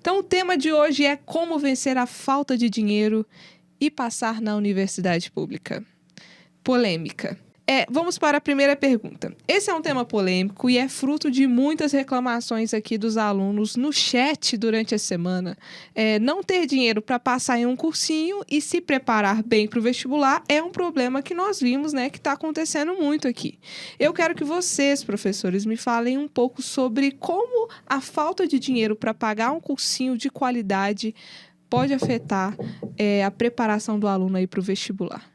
Então, o tema de hoje é como vencer a falta de dinheiro e passar na universidade pública. Polêmica. Vamos para a primeira pergunta. Esse é um tema polêmico e é fruto de muitas reclamações aqui dos alunos no chat durante a semana. Não ter dinheiro para passar em um cursinho e se preparar bem para o vestibular é um problema que nós vimos, né, que está acontecendo muito aqui. Eu quero que vocês, professores, me falem um pouco sobre como a falta de dinheiro para pagar um cursinho de qualidade pode afetar a preparação do aluno aí para o vestibular.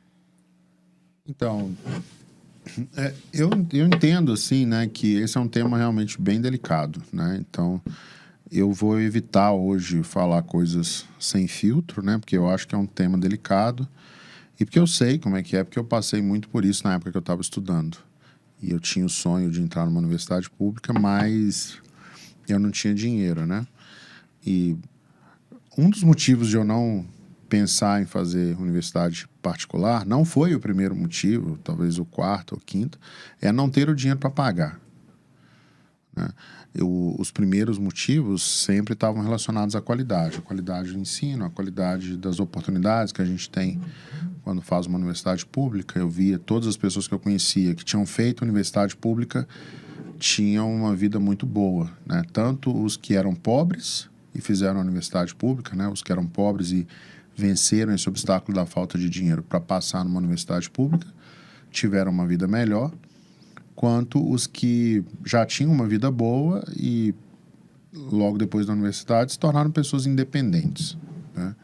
Então, eu entendo, assim, né, que esse é um tema realmente bem delicado, né? Então, eu vou evitar hoje falar coisas sem filtro, né? Porque eu acho que é um tema delicado e porque eu sei como é, porque eu passei muito por isso na época que eu estava estudando. E eu tinha o sonho de entrar numa universidade pública, mas eu não tinha dinheiro, né? E um dos motivos de eu não pensar em fazer universidade particular, não foi o primeiro motivo, talvez o quarto ou quinto, é não ter o dinheiro para pagar, né? Os primeiros motivos sempre estavam relacionados à qualidade do ensino, à qualidade das oportunidades que a gente tem quando faz uma universidade pública. Eu via todas as pessoas que eu conhecia que tinham feito universidade pública tinham uma vida muito boa, né? Tanto os que eram pobres e fizeram a universidade pública, né? Os que eram pobres e venceram esse obstáculo da falta de dinheiro para passar numa universidade pública, tiveram uma vida melhor, quanto os que já tinham uma vida boa e logo depois da universidade se tornaram pessoas independentes, né?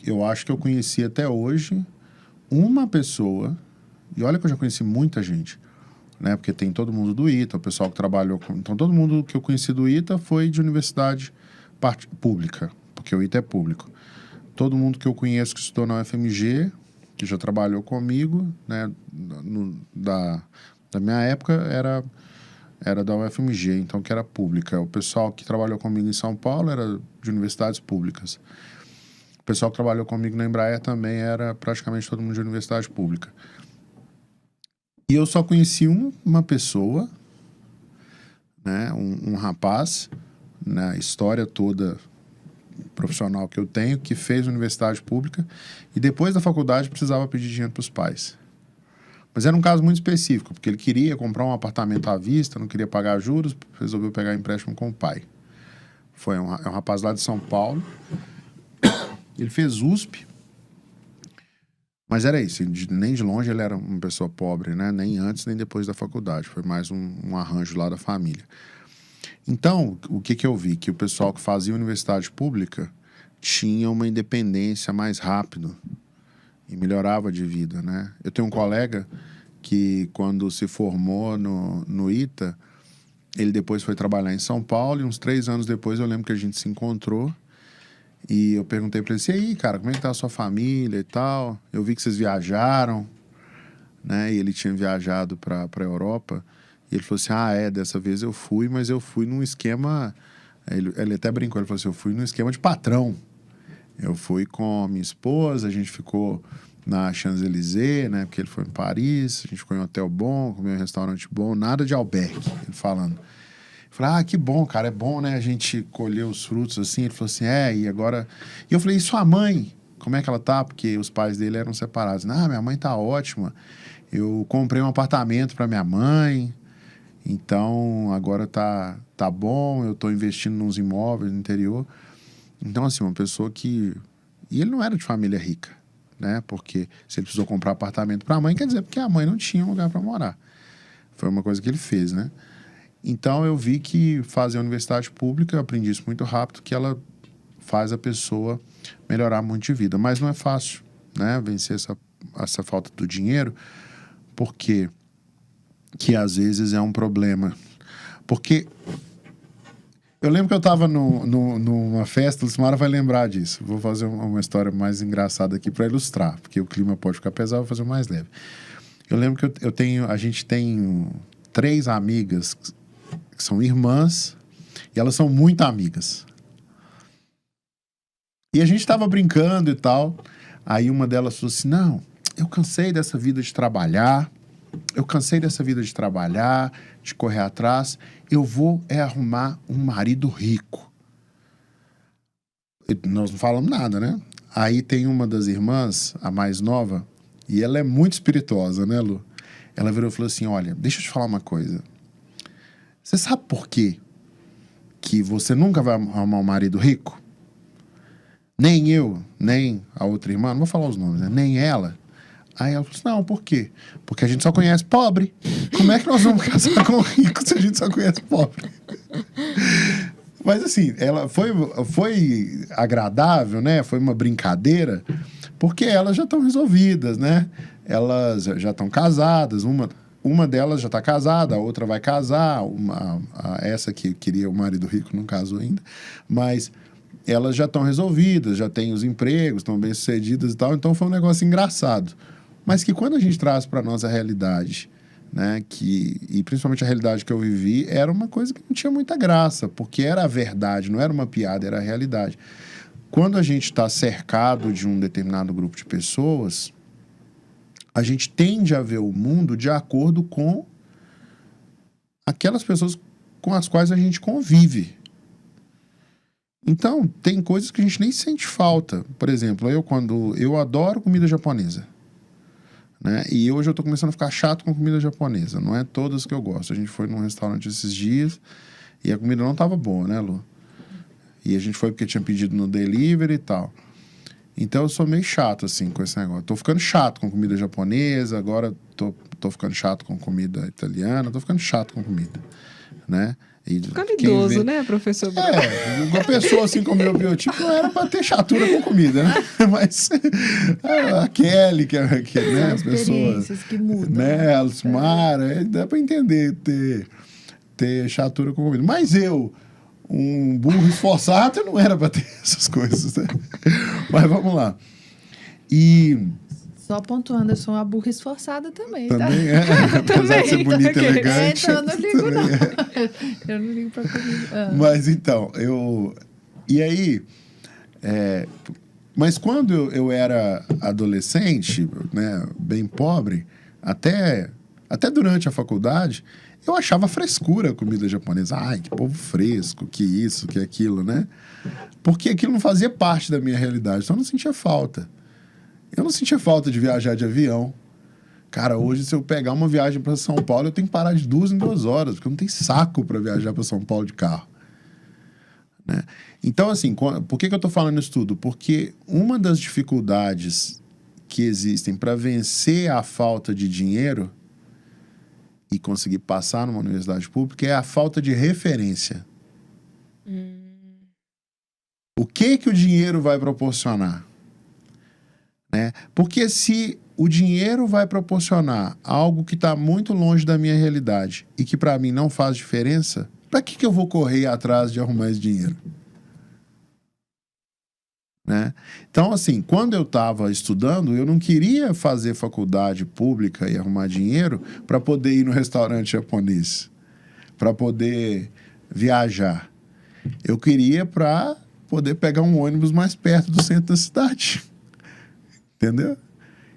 Eu acho que eu conheci até hoje uma pessoa, e olha que eu já conheci muita gente, né? Porque tem todo mundo do ITA, o pessoal que trabalhou com... Então, todo mundo que eu conheci do ITA foi de universidade pública, porque o ITA é público. Todo mundo que eu conheço que estudou na UFMG, que já trabalhou comigo, né, da minha época, era da UFMG, então que era pública. O pessoal que trabalhou comigo em São Paulo era de universidades públicas. O pessoal que trabalhou comigo na Embraer também era praticamente todo mundo de universidade pública. E eu só conheci uma pessoa, né, um rapaz, na história toda profissional que eu tenho, que fez universidade pública e depois da faculdade precisava pedir dinheiro para os pais. Mas era um caso muito específico, porque ele queria comprar um apartamento à vista, não queria pagar juros, resolveu pegar empréstimo com o pai. É um rapaz lá de São Paulo. Ele fez USP, mas era isso, nem de longe ele era uma pessoa pobre, né? Nem antes, nem depois da faculdade. Foi mais um arranjo lá da família. Então, o que eu vi? Que o pessoal que fazia universidade pública tinha uma independência mais rápido e melhorava de vida, né? Eu tenho um colega que, quando se formou no ITA, ele depois foi trabalhar em São Paulo e uns 3 anos depois eu lembro que a gente se encontrou e eu perguntei para ele assim, e aí, cara, como é que tá a sua família e tal? Eu vi que vocês viajaram, né? E ele tinha viajado para a Europa. E ele falou assim, dessa vez eu fui, mas eu fui num esquema... Ele até brincou, ele falou assim, eu fui num esquema de patrão. Eu fui com a minha esposa, a gente ficou na Champs-Élysées, né? Porque ele foi em Paris, a gente ficou em um hotel bom, comeu em um restaurante bom, nada de albergue, ele falando. Eu falei, que bom, cara, é bom, né? A gente colher os frutos assim. Ele falou assim, e agora... E eu falei, e sua mãe? Como é que ela tá? Porque os pais dele eram separados. Minha mãe tá ótima. Eu comprei um apartamento para minha mãe... Então, agora tá bom, eu estou investindo nos imóveis no interior. Então, assim, uma pessoa que... E ele não era de família rica, né? Porque se ele precisou comprar apartamento para a mãe, quer dizer, porque a mãe não tinha um lugar para morar. Foi uma coisa que ele fez, né? Então, eu vi que fazer a universidade pública, eu aprendi isso muito rápido, que ela faz a pessoa melhorar muito de vida. Mas não é fácil, né? Vencer essa falta do dinheiro, porque... que às vezes é um problema. Porque eu lembro que eu estava numa festa, o Lucimara vai lembrar disso. Vou fazer uma história mais engraçada aqui para ilustrar, porque o clima pode ficar pesado, vou fazer o mais leve. Eu lembro que a gente tem 3 amigas que são irmãs e elas são muito amigas. E a gente estava brincando e tal. Aí uma delas falou assim, não, eu cansei dessa vida de trabalhar, de correr atrás, eu vou arrumar um marido rico. Nós não falamos nada, né? Aí tem uma das irmãs, a mais nova, e ela é muito espirituosa, né, Lu? Ela virou e falou assim, olha, deixa eu te falar uma coisa. Você sabe por quê que você nunca vai arrumar um marido rico? Nem eu, nem a outra irmã, não vou falar os nomes, né? Nem ela. Aí ela falou assim, não, por quê? Porque a gente só conhece pobre. Como é que nós vamos casar com rico se a gente só conhece pobre? Mas assim, ela foi agradável, né? Foi uma brincadeira, porque elas já estão resolvidas, né? Elas já estão casadas, uma delas já está casada, a outra vai casar, essa que queria o marido rico não casou ainda, mas elas já estão resolvidas, já têm os empregos, estão bem-sucedidas e tal, então foi um negócio engraçado. Mas que quando a gente traz para a nossa realidade, né, e principalmente a realidade que eu vivi, era uma coisa que não tinha muita graça, porque era a verdade, não era uma piada, era a realidade. Quando a gente está cercado de um determinado grupo de pessoas, a gente tende a ver o mundo de acordo com aquelas pessoas com as quais a gente convive. Então, tem coisas que a gente nem sente falta. Por exemplo, eu adoro comida japonesa. Né? E hoje eu tô começando a ficar chato com comida japonesa. Não é todas que eu gosto. A gente foi num restaurante esses dias e a comida não tava boa, né, Lu? E a gente foi porque tinha pedido no delivery e tal. Então eu sou meio chato, assim, com esse negócio. Tô ficando chato com comida japonesa, agora tô ficando chato com comida italiana, tô ficando chato com comida, né? Ficando idoso, né, professor Bruno? Uma pessoa assim com o meu biotipo não era pra ter chatura com comida, né? Mas a Kelly, que né, as pessoas que mudam. né? A Alcimara, dá pra entender ter chatura com comida. Mas um burro esforçado, não era pra ter essas coisas, né? Mas vamos lá. Só pontuando, eu sou uma burra esforçada também, tá? Também apesar de ser bonita e elegante. Então eu não ligo, não. Eu não ligo pra comida. Mas então, E aí... Mas quando eu era adolescente, né, bem pobre, até durante a faculdade, eu achava frescura a comida japonesa. Ai, que povo fresco, que isso, que aquilo, né? Porque aquilo não fazia parte da minha realidade, então eu não sentia falta. Eu não sentia falta de viajar de avião. Cara, hoje, se eu pegar uma viagem para São Paulo, eu tenho que parar de 2 em 2 horas, porque eu não tenho saco para viajar para São Paulo de carro. Né? Então, assim, por que eu estou falando isso tudo? Porque uma das dificuldades que existem para vencer a falta de dinheiro e conseguir passar numa universidade pública é a falta de referência. O que o dinheiro vai proporcionar? Né? Porque se o dinheiro vai proporcionar algo que está muito longe da minha realidade e que para mim não faz diferença, para que eu vou correr atrás de arrumar esse dinheiro? Né? Então, assim, quando eu estava estudando, eu não queria fazer faculdade pública e arrumar dinheiro para poder ir no restaurante japonês, para poder viajar. Eu queria para poder pegar um ônibus mais perto do centro da cidade. Entendeu?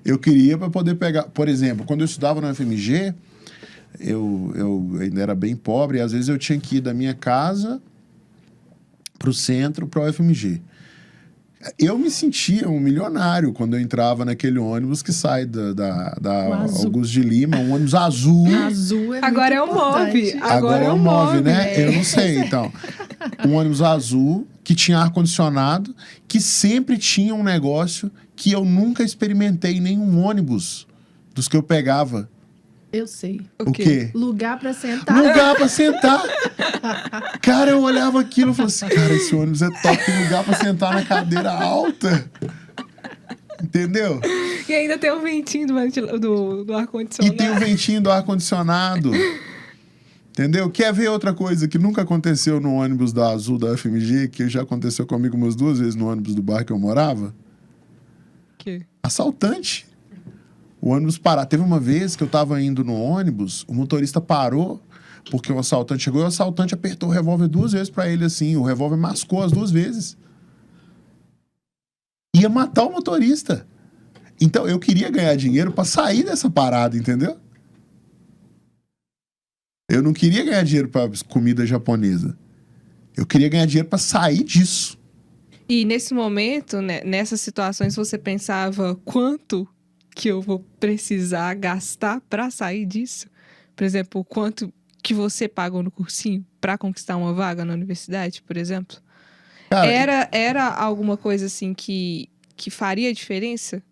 Eu queria para poder pegar... Por exemplo, quando eu estudava no FMG, eu ainda era bem pobre, e às vezes eu tinha que ir da minha casa para o centro, para o FMG. Eu me sentia um milionário quando eu entrava naquele ônibus que sai da Augusto de Lima, um ônibus azul. Azul é Agora é o importante. MOVE. Agora é o MOVE, né? Eu não sei, então. Um ônibus azul que tinha ar-condicionado, que sempre tinha um negócio que eu nunca experimentei em nenhum ônibus dos que eu pegava. Eu sei. O quê? Lugar pra sentar. Lugar pra sentar. Cara, eu olhava aquilo e falava assim, cara, esse ônibus é top, tem lugar pra sentar na cadeira alta. Entendeu? E ainda tem o ventinho do ar-condicionado. E tem o ventinho do ar-condicionado. Entendeu? Quer ver outra coisa que nunca aconteceu no ônibus da Azul da FMG, que já aconteceu comigo umas 2 vezes no ônibus do bairro que eu morava? Que? Assaltante. O ônibus parar. Teve uma vez que eu tava indo no ônibus, o motorista parou porque o assaltante chegou e o assaltante apertou o revólver 2 vezes pra ele assim. O revólver mascou as 2 vezes. Ia matar o motorista. Então eu queria ganhar dinheiro pra sair dessa parada, entendeu? Eu não queria ganhar dinheiro pra comida japonesa. Eu queria ganhar dinheiro pra sair disso. E nesse momento, né, nessas situações, você pensava quanto que eu vou precisar gastar para sair disso? Por exemplo, quanto que você pagou no cursinho para conquistar uma vaga na universidade, por exemplo? Cara, Era alguma coisa assim que faria diferença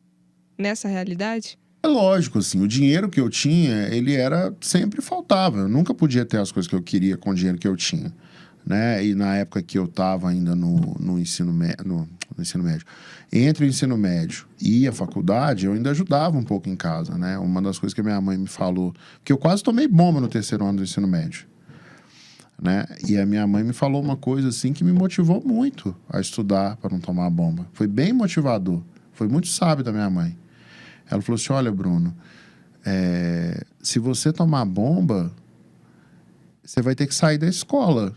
nessa realidade? é lógico, assim, o dinheiro que eu tinha, ele era sempre faltava. Eu nunca podia ter as coisas que eu queria com o dinheiro que eu tinha, né? E na época que eu estava ainda no ensino médio, entre o ensino médio e a faculdade, eu ainda ajudava um pouco em casa, né? Uma das coisas que a minha mãe me falou, que eu quase tomei bomba no terceiro ano do ensino médio, né? E a minha mãe me falou uma coisa assim que me motivou muito a estudar para não tomar bomba. Foi bem motivador, foi muito sábio da minha mãe. Ela falou assim: olha, Bruno, se você tomar bomba, você vai ter que sair da escola.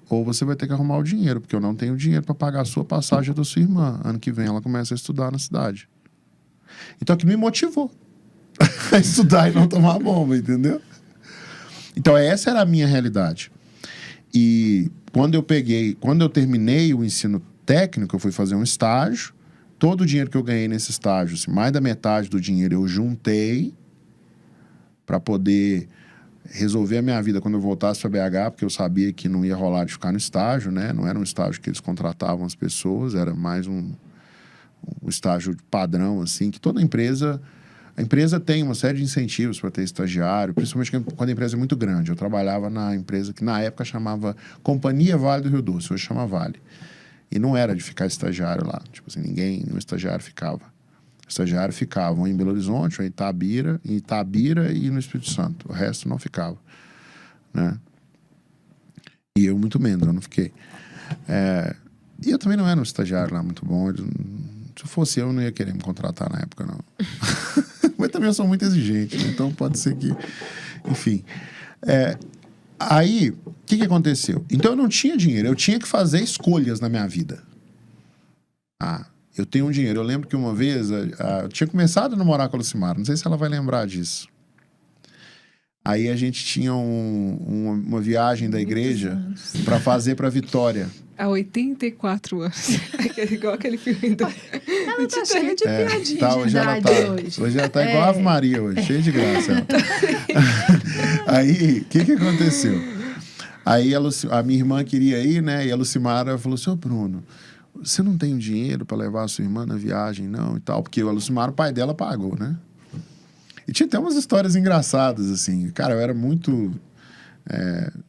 Ou você vai ter que arrumar o dinheiro, porque eu não tenho dinheiro para pagar a sua passagem da sua irmã. Ano que vem ela começa a estudar na cidade. Então, que me motivou a estudar e não tomar bomba, entendeu? Então, essa era a minha realidade. E quando eu terminei o ensino técnico, eu fui fazer um estágio. Todo o dinheiro que eu ganhei nesse estágio, assim, mais da metade do dinheiro eu juntei para poder resolver a minha vida quando eu voltasse para BH, porque eu sabia que não ia rolar de ficar no estágio, né? Não era um estágio que eles contratavam as pessoas, era mais um estágio padrão, assim, que toda empresa... A empresa tem uma série de incentivos para ter estagiário, principalmente quando a empresa é muito grande. Eu trabalhava na empresa que na época chamava Companhia Vale do Rio Doce, hoje chama Vale. E não era de ficar estagiário lá. Tipo assim, nenhum estagiário ficava. Estagiários ficavam em Belo Horizonte, ou em Itabira e no Espírito Santo. O resto não ficava, né? E eu muito menos, eu não fiquei. E eu também não era um estagiário lá muito bom. Se fosse eu não ia querer me contratar na época, não. Mas também eu sou muito exigente, né? Então pode ser que... Enfim. Aí, o que aconteceu? Então eu não tinha dinheiro, eu tinha que fazer escolhas na minha vida. Eu tenho um dinheiro. Eu lembro que uma vez eu tinha começado a namorar com a Lucimara, não sei se ela vai lembrar disso. Aí a gente tinha uma viagem da igreja para fazer para Vitória. Há 84 anos. Igual aquele filme do... Ela tá cheia de piadinha Tá, de hoje ela idade tá, hoje. hoje ela tá igual a Ave Maria hoje, cheia de graça. Aí, o que aconteceu? Aí a minha irmã queria ir, né? E a Lucimara falou assim: ô Bruno, você não tem dinheiro para levar a sua irmã na viagem, não? E tal, porque a Lucimara, o pai dela, pagou, né? E tinha até umas histórias engraçadas, assim. Cara, eu era muito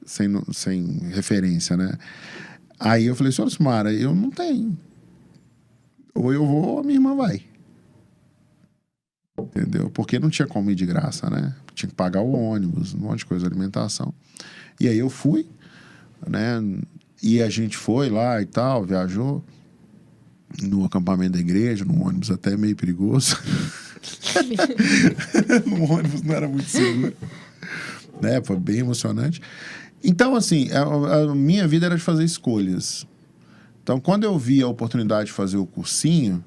sem referência, né? Aí eu falei assim: ô Lucimara, eu não tenho. Ou eu vou ou a minha irmã vai. Entendeu? Porque não tinha como ir de graça, né? Tinha que pagar o ônibus, um monte de coisa, alimentação. E aí eu fui, né? E a gente foi lá e tal, viajou no acampamento da igreja, num ônibus até meio perigoso. No ônibus não era muito seguro. Né? Foi bem emocionante. Então, assim, a minha vida era de fazer escolhas. Então, quando eu vi a oportunidade de fazer o cursinho,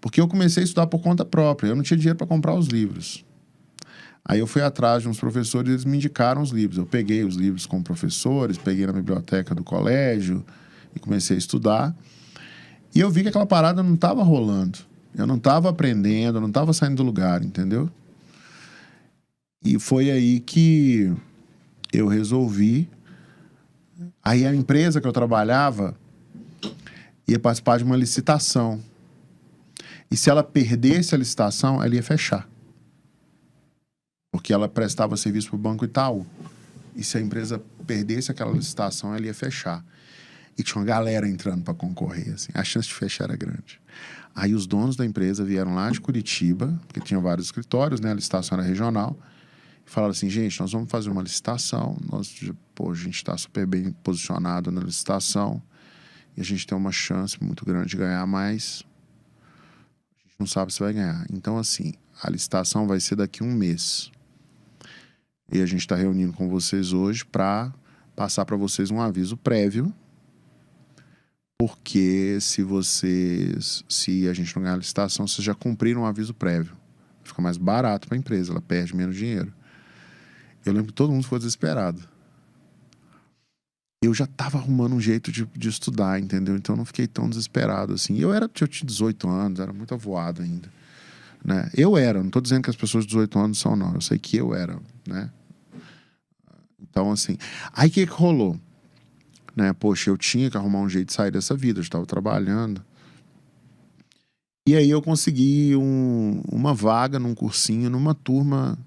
porque eu comecei a estudar por conta própria, eu não tinha dinheiro para comprar os livros. Aí eu fui atrás de uns professores e eles me indicaram os livros. Eu peguei os livros com professores, peguei na biblioteca do colégio e comecei a estudar. E eu vi que aquela parada não estava rolando. Eu não estava aprendendo, eu não estava saindo do lugar, entendeu? E foi aí que eu resolvi. Aí a empresa que eu trabalhava ia participar de uma licitação. E se ela perdesse a licitação, ela ia fechar. Porque ela prestava serviço para o Banco Itaú. E se a empresa perdesse aquela licitação, ela ia fechar. E tinha uma galera entrando para concorrer, assim. A chance de fechar era grande. Aí os donos da empresa vieram lá de Curitiba, porque tinha vários escritórios, né? A licitação era regional. E falaram assim: gente, nós vamos fazer uma licitação. A gente está super bem posicionado na licitação. E a gente tem uma chance muito grande de ganhar mais. A gente não sabe se vai ganhar. Então, assim, a licitação vai ser daqui a um mês. E a gente está reunindo com vocês hoje para passar para vocês um aviso prévio. Porque se a gente não ganhar a licitação, vocês já cumpriram um aviso prévio. Fica mais barato para a empresa, ela perde menos dinheiro. Eu lembro que todo mundo ficou desesperado. eu já tava arrumando um jeito de estudar, entendeu? Então eu não fiquei tão desesperado assim. Eu tinha 18 anos, era muito avoado ainda, né? Não tô dizendo que as pessoas de 18 anos são, não. Eu sei que eu era, né? Então, assim... Aí, o que rolou? Né? Poxa, eu tinha que arrumar um jeito de sair dessa vida. Eu estava trabalhando. E aí, eu consegui uma vaga num cursinho, numa turma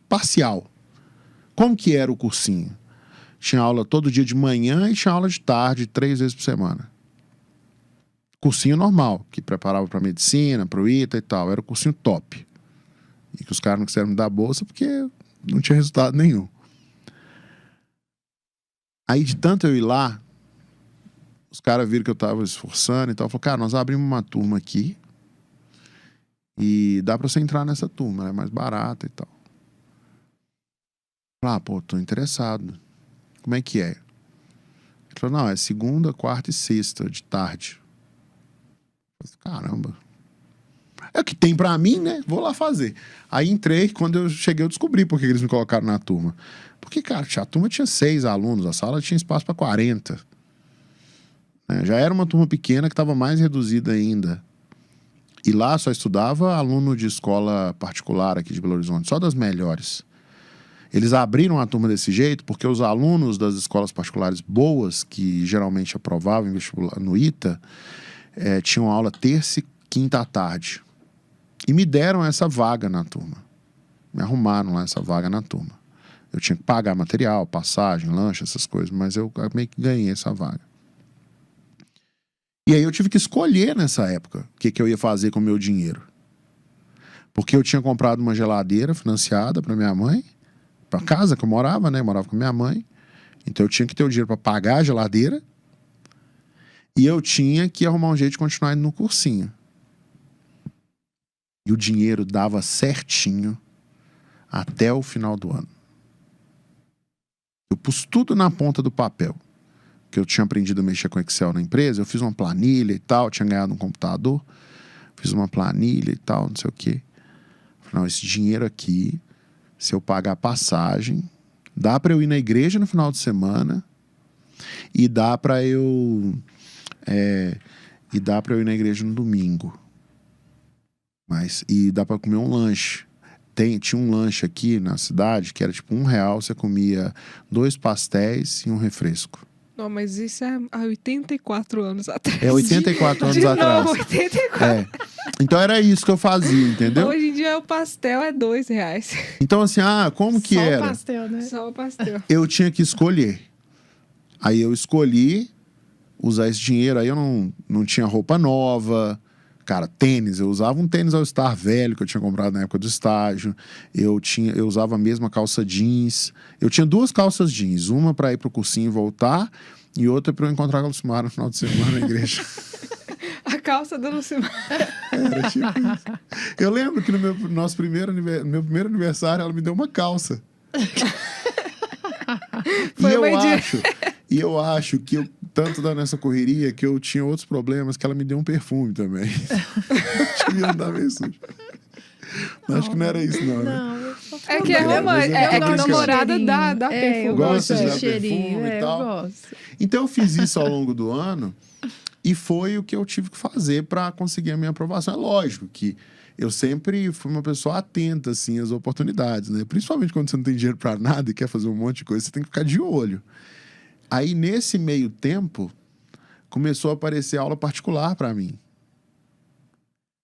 parcial. Como que era o cursinho? Tinha aula todo dia de manhã e tinha aula de tarde, 3 vezes por semana. Cursinho normal, que preparava para medicina, para o ITA e tal. Era o cursinho top. E que os caras não quiseram me dar bolsa porque não tinha resultado nenhum. Aí, de tanto eu ir lá, os caras viram que eu tava esforçando e tal. Falaram, cara, nós abrimos uma turma aqui e dá pra você entrar nessa turma, ela é mais barata e tal. Ah, pô, tô interessado. Como é que é? Ele falou, não, é segunda, quarta e sexta de tarde. Eu falei, caramba. É o que tem pra mim, né? Vou lá fazer. Aí entrei, quando eu cheguei eu descobri por que eles me colocaram na turma. Porque, cara, a turma tinha 6 alunos, a sala tinha espaço para 40. Né? Já era uma turma pequena que estava mais reduzida ainda. E lá só estudava aluno de escola particular aqui de Belo Horizonte, só das melhores. Eles abriram a turma desse jeito porque os alunos das escolas particulares boas, que geralmente aprovavam em vestibular no ITA, tinham aula terça e quinta à tarde. E me deram essa vaga na turma. Me arrumaram lá essa vaga na turma. Eu tinha que pagar material, passagem, lanche, essas coisas, mas eu meio que ganhei essa vaga. E aí eu tive que escolher nessa época o que eu ia fazer com o meu dinheiro. Porque eu tinha comprado uma geladeira financiada para minha mãe, para casa que eu morava, né? Eu morava com minha mãe. Então eu tinha que ter o dinheiro para pagar a geladeira e eu tinha que arrumar um jeito de continuar indo no cursinho. E o dinheiro dava certinho até o final do ano. Eu pus tudo na ponta do papel. Que eu tinha aprendido a mexer com Excel na empresa. Eu fiz uma planilha e tal. Tinha ganhado um computador. Fiz uma planilha e tal, não sei o quê. Falei, não, esse dinheiro aqui, se eu pagar passagem, dá pra eu ir na igreja no final de semana. E dá pra eu... ir na igreja no domingo. E dá pra comer um lanche. Tinha um lanche aqui na cidade que era tipo R$1, você comia 2 pastéis e um refresco. Não, mas isso é há 84 anos atrás. É 84 anos de atrás. novo, 84. Então era isso que eu fazia, entendeu? Hoje em dia o pastel é R$2. Então assim, como que Só era? o pastel, né? Só o pastel. Eu tinha que escolher. Aí eu escolhi usar esse dinheiro. Aí eu não tinha roupa nova. Cara, tênis, eu usava um tênis All Star velho que eu tinha comprado na época do estágio. Eu usava a mesma calça jeans. Eu tinha 2 calças jeans, uma para ir pro cursinho e voltar e outra para eu encontrar com a Lucimara no final de semana na igreja. A calça da Lucimara. Era tipo isso. Eu lembro que no meu primeiro aniversário ela me deu uma calça. E eu acho que eu tanto nessa correria que eu tinha outros problemas que ela me deu um perfume também. Acho que ia andar meio sujo. Acho que não era isso, não, né? É que é romântico. É que namorada dá perfume. Eu gosto gosto de de dar cheirinho. perfume e tal. Eu gosto. Então eu fiz isso ao longo do ano e foi o que eu tive que fazer para conseguir a minha aprovação. É lógico que eu sempre fui uma pessoa atenta, assim, às oportunidades, né? Principalmente quando você não tem dinheiro para nada e quer fazer um monte de coisa, você tem que ficar de olho. Aí, nesse meio tempo, começou a aparecer aula particular para mim.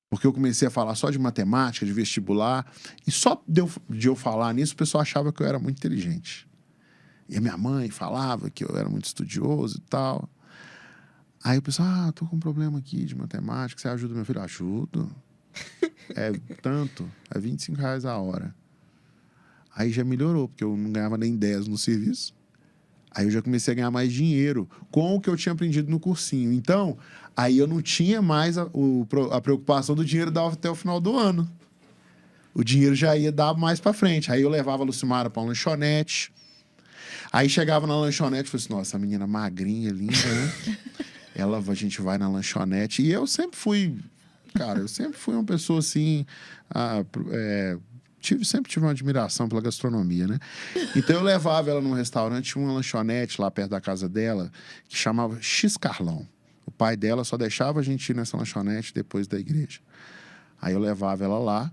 Porque eu comecei a falar só de matemática, de vestibular. E só de eu falar nisso, o pessoal achava que eu era muito inteligente. E a minha mãe falava que eu era muito estudioso e tal. Aí o pessoal, tô com um problema aqui de matemática, você ajuda meu filho? Ajudo. É tanto, é R$25 a hora. Aí já melhorou, porque eu não ganhava nem 10 no serviço. Aí eu já comecei a ganhar mais dinheiro com o que eu tinha aprendido no cursinho. Então, aí eu não tinha mais a preocupação do dinheiro dar até o final do ano. O dinheiro já ia dar mais pra frente. Aí eu levava a Lucimara pra uma lanchonete. Aí chegava na lanchonete e falei assim, nossa, essa menina magrinha, linda, né? A gente vai na lanchonete. E eu sempre fui... Cara, eu sempre fui uma pessoa assim... sempre tive uma admiração pela gastronomia, né? Então eu levava ela num restaurante, tinha uma lanchonete lá perto da casa dela, que chamava X Carlão. O pai dela só deixava a gente ir nessa lanchonete depois da igreja. Aí eu levava ela lá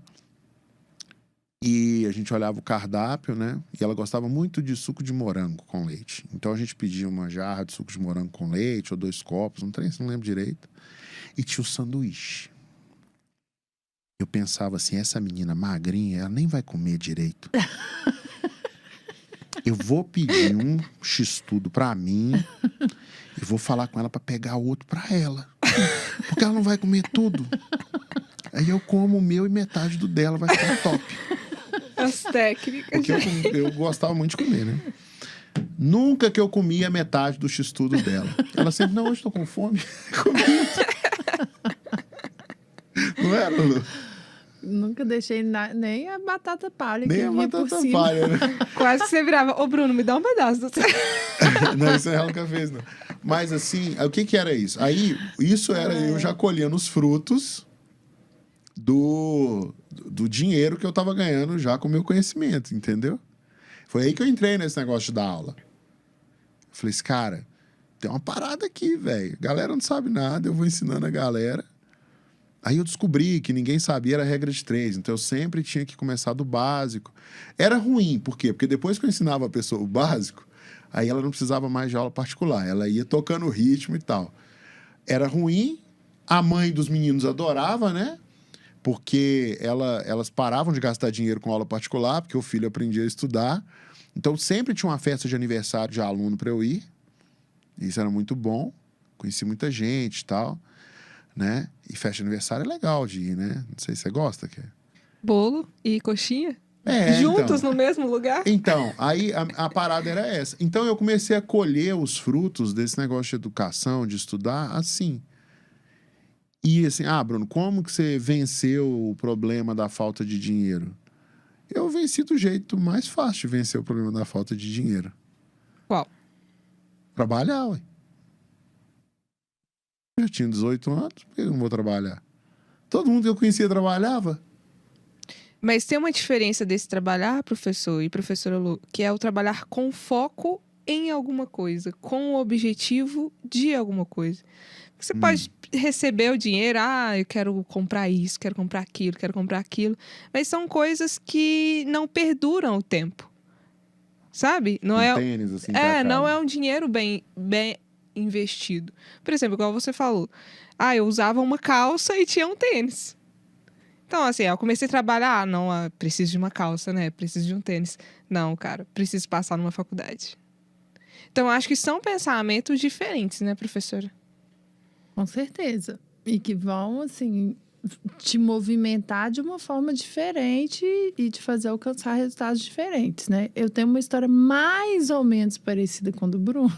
e a gente olhava o cardápio, né? E ela gostava muito de suco de morango com leite. Então a gente pedia uma jarra de suco de morango com leite ou 2 copos, não lembro direito. E tinha o sanduíche. Eu pensava assim, essa menina magrinha, ela nem vai comer direito. Eu vou pedir um x-tudo pra mim e vou falar com ela pra pegar outro pra ela. Porque ela não vai comer tudo. Aí eu como o meu e metade do dela vai ficar top. As técnicas. Porque eu gostava muito de comer, né? Nunca que eu comia metade do x-tudo dela. Ela sempre, não, hoje tô com fome. Não era, Lu? Nunca deixei nem a batata palha Nem que a vinha por batata cima. palha, né? Quase que você virava, ô Bruno, me dá um pedaço do seu. Não, isso ela nunca fez, não. Mas assim, o que era isso? Aí, isso era eu já colhendo os frutos do dinheiro que eu tava ganhando já com o meu conhecimento, entendeu? Foi aí que eu entrei nesse negócio de dar aula. Eu falei assim, cara, tem uma parada aqui, velho. A galera não sabe nada, eu vou ensinando a galera. Aí eu descobri que ninguém sabia, era a regra de 3. Então eu sempre tinha que começar do básico. Era ruim, por quê? Porque depois que eu ensinava a pessoa o básico, aí ela não precisava mais de aula particular. Ela ia tocando o ritmo e tal. Era ruim, a mãe dos meninos adorava, né? Porque elas paravam de gastar dinheiro com aula particular, porque o filho aprendia a estudar. Então sempre tinha uma festa de aniversário de aluno para eu ir. Isso era muito bom. Conheci muita gente e tal. Né? E festa de aniversário é legal de ir, né? Não sei se você gosta, Ké. Bolo e coxinha? É, Juntos então. no mesmo lugar? Então, aí a parada era essa. Então eu comecei a colher os frutos desse negócio de educação, de estudar, assim. E assim, Bruno, como que você venceu o problema da falta de dinheiro? Eu venci do jeito mais fácil de vencer o problema da falta de dinheiro. Qual? Trabalhar, ué. Eu já tinha 18 anos, por que eu não vou trabalhar? Todo mundo que eu conhecia trabalhava. Mas tem uma diferença desse trabalhar, professor e professora Lu, que é o trabalhar com foco em alguma coisa, com o objetivo de alguma coisa. Você pode receber o dinheiro, eu quero comprar isso, quero comprar aquilo, mas são coisas que não perduram o tempo, sabe? Não é tênis, assim, não é um dinheiro bem investido. Por exemplo, igual você falou, eu usava uma calça e tinha um tênis. Então, assim, eu comecei a trabalhar, preciso de uma calça, né? Preciso de um tênis. Não, cara, preciso passar numa faculdade. Então, acho que são pensamentos diferentes, né, professora? Com certeza. E que vão, assim, te movimentar de uma forma diferente e te fazer alcançar resultados diferentes, né? Eu tenho uma história mais ou menos parecida com a do Bruno.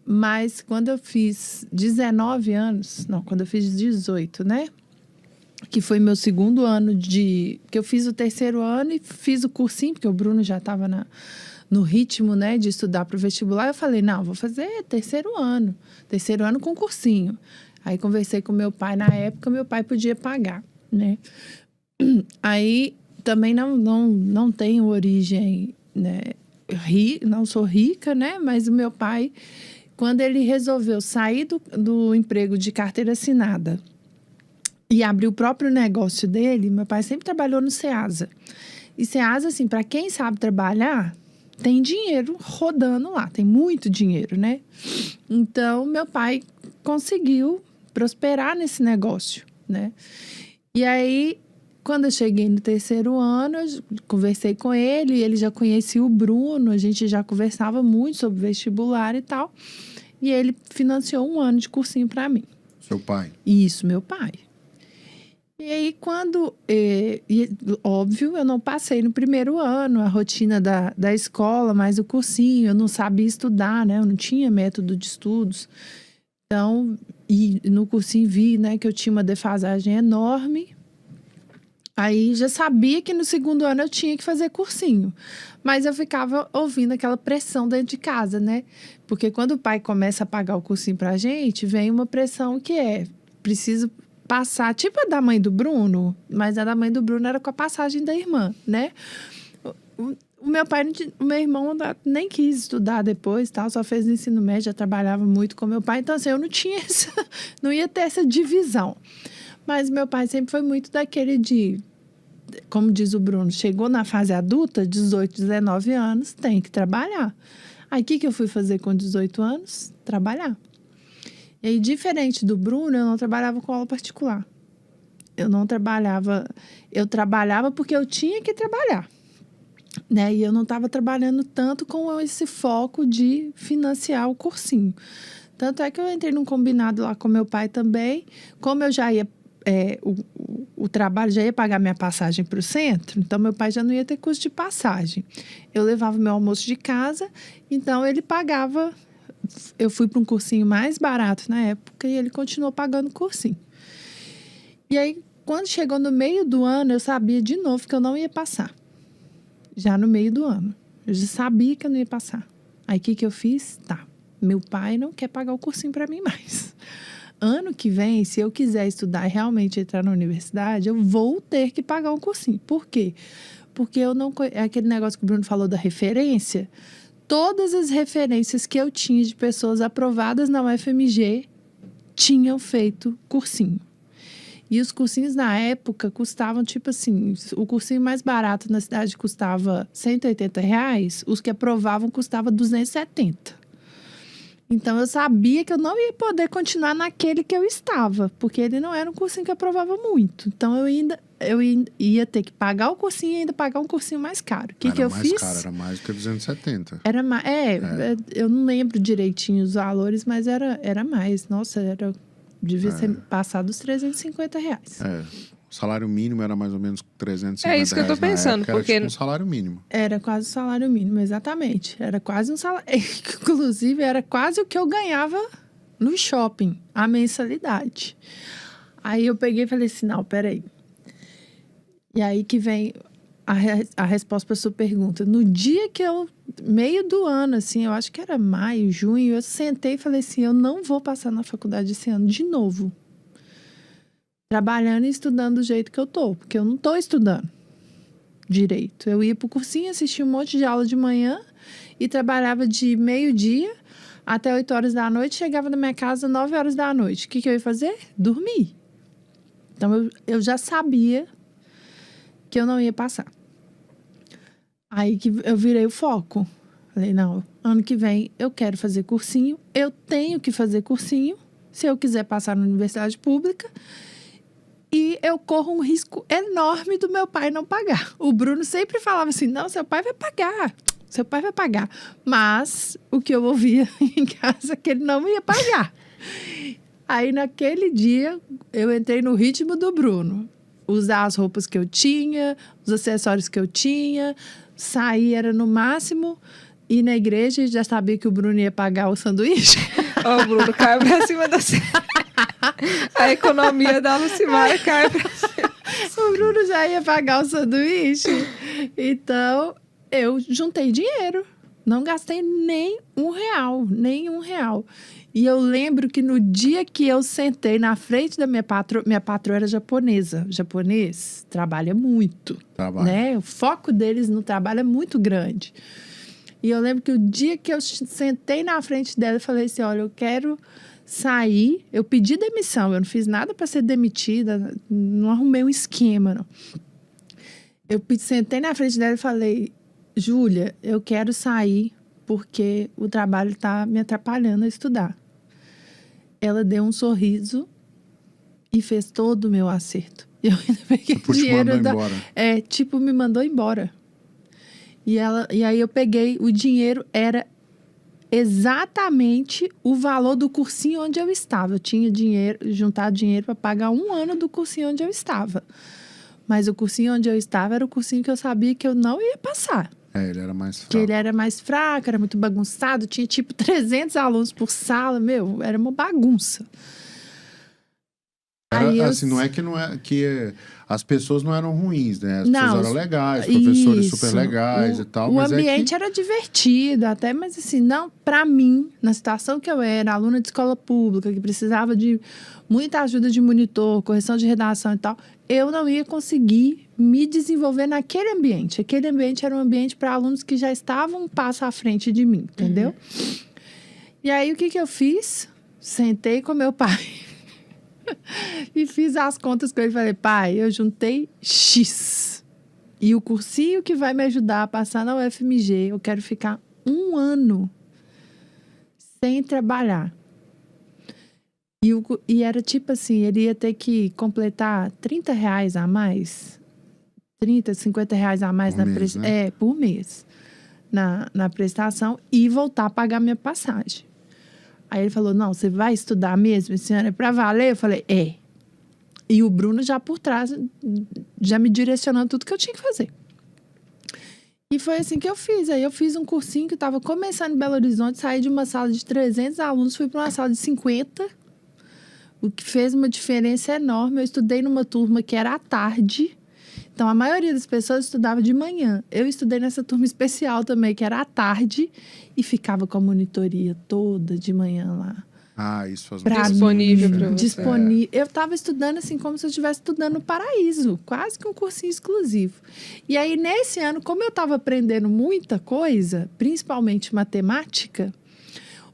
Mas quando eu fiz 19 anos... Não, quando eu fiz 18, né? Que foi meu segundo ano que eu fiz o terceiro ano e fiz o cursinho, porque o Bruno já estava no ritmo, né, de estudar para o vestibular. Eu falei, não, vou fazer terceiro ano com cursinho. Aí conversei com meu pai, na época meu pai podia pagar, né. Aí também não tenho origem, né, não sou rica, né, mas o meu pai, quando ele resolveu sair do emprego de carteira assinada e abrir o próprio negócio dele, meu pai sempre trabalhou no Ceasa. E Ceasa, assim, para quem sabe trabalhar, tem dinheiro rodando lá, tem muito dinheiro, né? Então, meu pai conseguiu prosperar nesse negócio, né? E aí, quando eu cheguei no terceiro ano, eu conversei com ele, ele já conhecia o Bruno, a gente já conversava muito sobre vestibular e tal. E ele financiou 1 ano de cursinho para mim. Seu pai? Isso, meu pai. E aí, óbvio, eu não passei no primeiro ano, a rotina da escola, mais o cursinho, eu não sabia estudar, né? Eu não tinha método de estudos. Então, e no cursinho vi, né, que eu tinha uma defasagem enorme. Aí, já sabia que no segundo ano eu tinha que fazer cursinho. Mas eu ficava ouvindo aquela pressão dentro de casa, né? Porque quando o pai começa a pagar o cursinho pra gente, vem uma pressão que precisa passar, tipo a da mãe do Bruno, mas a da mãe do Bruno era com a passagem da irmã, né? O meu pai, o meu irmão nem quis estudar depois, tal, só fez ensino médio, já trabalhava muito com meu pai, então assim, eu não tinha não ia ter essa divisão. Mas meu pai sempre foi muito daquele de, como diz o Bruno, chegou na fase adulta, 18, 19 anos, tem que trabalhar. Aí, o que eu fui fazer com 18 anos? Trabalhar. E aí, diferente do Bruno, eu não trabalhava com aula particular. Eu trabalhava porque eu tinha que trabalhar, né? E eu não estava trabalhando tanto com esse foco de financiar o cursinho. Tanto é que eu entrei num combinado lá com meu pai também, como eu já ia o trabalho já ia pagar minha passagem para o centro, então meu pai já não ia ter custo de passagem. Eu levava meu almoço de casa, então ele pagava. Eu fui para um cursinho mais barato na época e ele continuou pagando o cursinho. E aí, quando chegou no meio do ano, eu sabia de novo que eu não ia passar. Já no meio do ano. Eu já sabia que eu não ia passar. Aí, o que eu fiz? Tá, meu pai não quer pagar o cursinho para mim mais. Ano que vem, se eu quiser estudar e realmente entrar na universidade, eu vou ter que pagar um cursinho. Por quê? Porque eu não... É aquele negócio que o Bruno falou da referência. Todas as referências que eu tinha de pessoas aprovadas na UFMG tinham feito cursinho. E os cursinhos na época custavam, tipo assim, o cursinho mais barato na cidade custava R$180, os que aprovavam custavam R$270. Então, eu sabia que eu não ia poder continuar naquele que eu estava, porque ele não era um cursinho que aprovava muito. Então, eu ia ter que pagar o cursinho e ainda pagar um cursinho mais caro. O que eu fiz? Era mais caro, era mais do que 270. Era mais, eu não lembro direitinho os valores, mas era mais. Nossa, devia ser passado os R$350. O salário mínimo era mais ou menos 350 É isso que eu tô pensando, época, porque... Era tipo um salário mínimo. Era quase o salário mínimo, exatamente. Era quase um salário... Inclusive, era quase o que eu ganhava no shopping, a mensalidade. Aí eu peguei e falei assim, não, peraí. E aí que vem a resposta para sua pergunta. No dia que meio do ano, assim, eu acho que era maio, junho, eu sentei e falei assim, eu não vou passar na faculdade esse ano de novo. Trabalhando e estudando do jeito que eu tô, porque eu não tô estudando direito. Eu ia pro cursinho, assistia um monte de aula de manhã e trabalhava de meio-dia até 8 horas da noite, chegava na minha casa 9 horas da noite. O que eu ia fazer? Dormir. Então, eu já sabia que eu não ia passar. Aí que eu virei o foco. Falei, não, ano que vem eu quero fazer cursinho, eu tenho que fazer cursinho, se eu quiser passar na universidade pública. E eu corro um risco enorme do meu pai não pagar. O Bruno sempre falava assim, não, seu pai vai pagar. Seu pai vai pagar. Mas o que eu ouvia em casa é que ele não ia pagar. Aí, naquele dia, eu entrei no ritmo do Bruno. Usar as roupas que eu tinha, os acessórios que eu tinha. Sair era no máximo. Ir na igreja e já sabia que o Bruno ia pagar o sanduíche. Ó, o Bruno caiu pra cima da... A economia da Lucimara cai pra cima. O Bruno já ia pagar o sanduíche. Então, eu juntei dinheiro. Não gastei nem R$1. E eu lembro que no dia que eu sentei na frente da minha patroa era japonesa. O japonês trabalha muito. Né? O foco deles no trabalho é muito grande. E eu lembro que o dia que eu sentei na frente dela, eu falei assim, olha, eu quero sair. Eu pedi demissão, eu não fiz nada para ser demitida, não arrumei um esquema, não. Eu sentei na frente dela e falei, Júlia, eu quero sair porque o trabalho está me atrapalhando a estudar. Ela deu um sorriso e fez todo o meu acerto. Eu ainda peguei dinheiro. Me mandou embora. E aí eu peguei, o dinheiro era exatamente o valor do cursinho onde eu estava. Eu tinha juntado dinheiro para pagar 1 ano do cursinho onde eu estava. Mas o cursinho onde eu estava era o cursinho que eu sabia que eu não ia passar. Ele era mais fraco. Que ele era mais fraco, era muito bagunçado, tinha tipo 300 alunos por sala, era uma bagunça. Aí assim, não é que as pessoas não eram ruins, né? As Não, pessoas eram legais, professores super isso. legais e tal. O mas ambiente era divertido até, mas assim, não, pra mim, na situação que eu era, aluna de escola pública, que precisava de muita ajuda de monitor, correção de redação e tal, eu não ia conseguir me desenvolver naquele ambiente. Aquele ambiente era um ambiente para alunos que já estavam um passo à frente de mim, entendeu? E aí, o que eu fiz? Sentei com meu pai e fiz as contas com ele. Falei, pai, eu juntei X. E o cursinho que vai me ajudar a passar na UFMG, eu quero ficar 1 ano sem trabalhar. E era tipo assim, ele ia ter que completar R$30 a mais. 30, R$50 a mais Por mês, né? por mês. Na prestação e voltar a pagar minha passagem. Aí ele falou, não, você vai estudar mesmo esse ano? É pra valer? Eu falei, é. E o Bruno já por trás, já me direcionando tudo que eu tinha que fazer. E foi assim que eu fiz. Aí eu fiz um cursinho que estava começando em Belo Horizonte, saí de uma sala de 300 alunos, fui para uma sala de 50, o que fez uma diferença enorme. Eu estudei numa turma que era à tarde, então a maioria das pessoas estudava de manhã. Eu estudei nessa turma especial também, que era à tarde, e ficava com a monitoria toda de manhã lá. Ah, isso faz Pra Disponível mim, pra você. disponível. Eu estava estudando assim como se eu estivesse estudando no paraíso, quase que um cursinho exclusivo. E aí, nesse ano, como eu estava aprendendo muita coisa, principalmente matemática,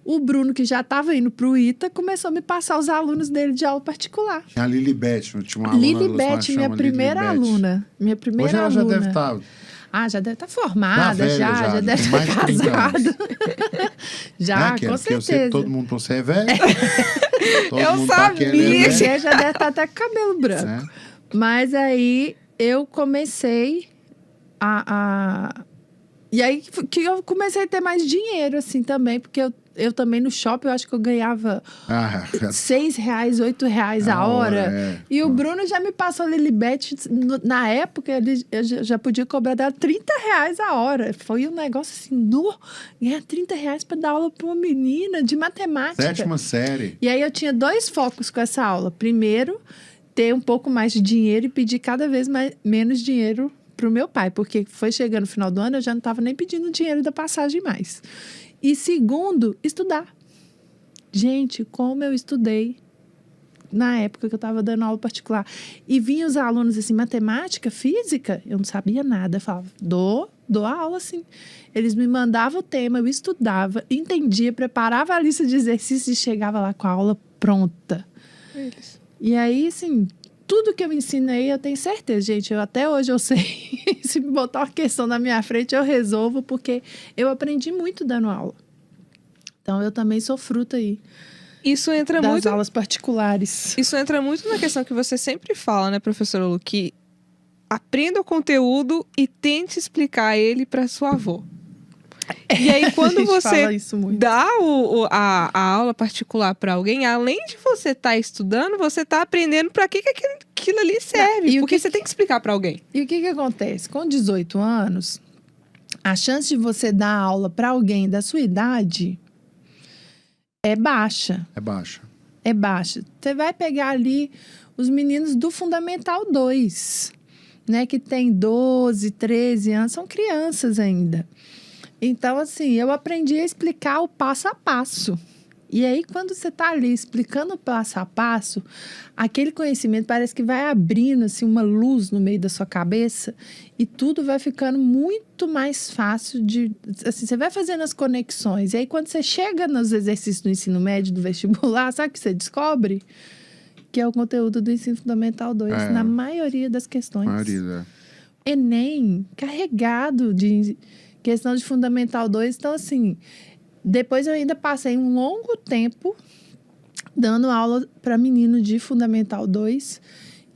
o Bruno, que já estava indo para o ITA, começou a me passar os alunos dele de aula particular. Tinha a Lilibete, tinha uma aluna Lilibete, minha primeira aluna. Minha primeira Hoje ela aluna. já deve estar... Ah, já deve estar formada, velha, já deve tem estar mais de 30 casada. Já, né, com certeza. Todo mundo, você é velho. Todo Eu mundo sabia. tá querendo, Você né? já deve estar até com cabelo branco. Né? Mas aí eu comecei E aí que eu comecei a ter mais dinheiro, assim, também. Porque eu também no shopping, eu acho que eu ganhava R$6, R$8 a hora. E o Bruno já me passou a Lilibete. Na época, eu já podia cobrar dela R$30 a hora. Foi um negócio assim, ganhar R$30 para dar aula para uma menina de matemática. 7ª série. E aí eu tinha 2 focos com essa aula. Primeiro, ter um pouco mais de dinheiro e pedir cada vez menos dinheiro pro meu pai. Porque foi chegando no final do ano, eu já não estava nem pedindo dinheiro da passagem mais. E segundo, estudar. Gente, como eu estudei na época que eu estava dando aula particular. E vinham os alunos, assim, matemática, física, eu não sabia nada. Eu falava, dou a aula, assim. Eles me mandavam o tema, eu estudava, entendia, preparava a lista de exercícios e chegava lá com a aula pronta. Eles. E aí, assim, tudo que eu ensinei, eu tenho certeza, gente. Até hoje eu sei. Se me botar uma questão na minha frente, eu resolvo, porque eu aprendi muito dando aula. Então, eu também sou fruta aí Isso entra das muito. aulas particulares. Isso entra muito na questão que você sempre fala, né, professora Lu, que aprenda o conteúdo e tente explicar ele para sua avó. E aí, A quando gente você fala isso muito. dá a aula particular para alguém, além de você estar estudando, você está aprendendo para que aquilo ali serve. e o Porque que você tem que explicar para alguém. E o que acontece? Com 18 anos, a chance de você dar aula para alguém da sua idade é baixa. É baixa. É baixa. Você vai pegar ali os meninos do Fundamental 2, né? Que tem 12, 13 anos, são crianças ainda. Então, assim, eu aprendi a explicar o passo a passo. E aí, quando você está ali explicando o passo a passo, aquele conhecimento parece que vai abrindo assim, uma luz no meio da sua cabeça e tudo vai ficando muito mais fácil de... Assim, você vai fazendo as conexões. E aí, quando você chega nos exercícios do ensino médio, do vestibular, sabe o que você descobre? Que é o conteúdo do ensino fundamental 2, na maioria das questões. Maioria. Enem, carregado de questão de fundamental 2. Então, assim... Depois eu ainda passei um longo tempo dando aula para menino de Fundamental 2.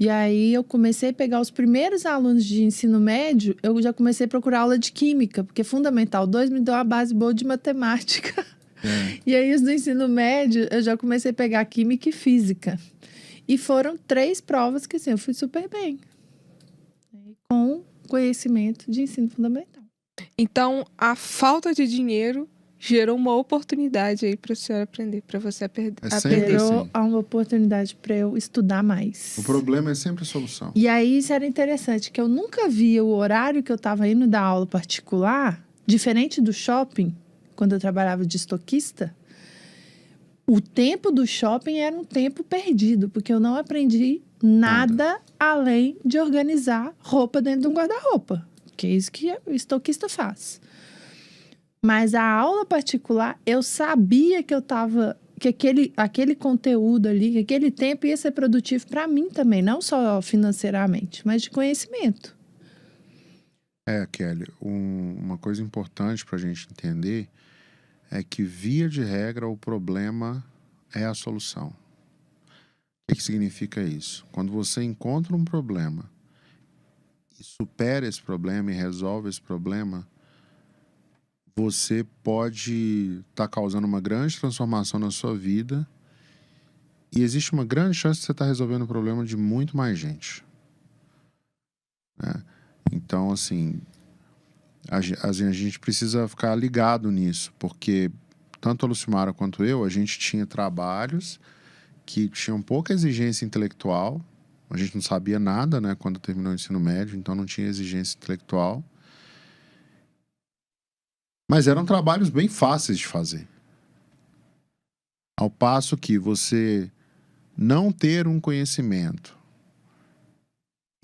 E aí eu comecei a pegar os primeiros alunos de ensino médio, eu já comecei a procurar aula de química, porque Fundamental 2 me deu uma base boa de matemática. E aí os do ensino médio, eu já comecei a pegar química e física. E foram 3 provas que assim, eu fui super bem. Com conhecimento de ensino fundamental. Então, a falta de dinheiro gerou uma oportunidade aí para a senhora aprender, para você aprender. sempre Gerou assim. uma oportunidade para eu estudar mais. O problema é sempre a solução. E aí isso era interessante, que eu nunca via o horário que eu estava indo dar aula particular, diferente do shopping, quando eu trabalhava de estoquista. O tempo do shopping era um tempo perdido, porque eu não aprendi nada além de organizar roupa dentro de um guarda-roupa, que é isso que o estoquista faz. Mas a aula particular, eu sabia que eu estava, que aquele conteúdo ali, que aquele tempo ia ser produtivo para mim também, não só financeiramente, mas de conhecimento. Kelly, uma coisa importante para a gente entender é que, via de regra, o problema é a solução. O que significa isso? Quando você encontra um problema e supera esse problema e resolve esse problema, você pode estar causando uma grande transformação na sua vida e existe uma grande chance de você estar resolvendo o problema de muito mais gente. Né? Então, assim, a gente precisa ficar ligado nisso, porque tanto a Lucimara quanto eu, a gente tinha trabalhos que tinham pouca exigência intelectual. A gente não sabia nada, né, quando terminou o ensino médio, então não tinha exigência intelectual. Mas eram trabalhos bem fáceis de fazer. Ao passo que você não ter um conhecimento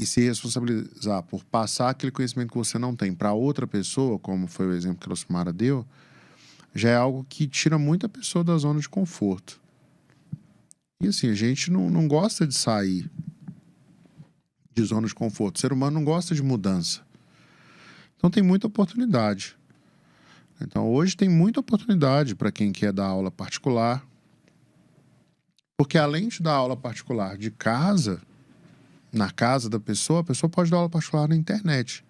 e se responsabilizar por passar aquele conhecimento que você não tem para outra pessoa, como foi o exemplo que a Lucimara deu, já é algo que tira muita pessoa da zona de conforto. E assim, a gente não gosta de sair de zona de conforto. O ser humano não gosta de mudança. Então tem muita oportunidade. Então hoje tem muita oportunidade para quem quer dar aula particular. Porque além de dar aula particular de casa, na casa da pessoa, a pessoa pode dar aula particular na internet.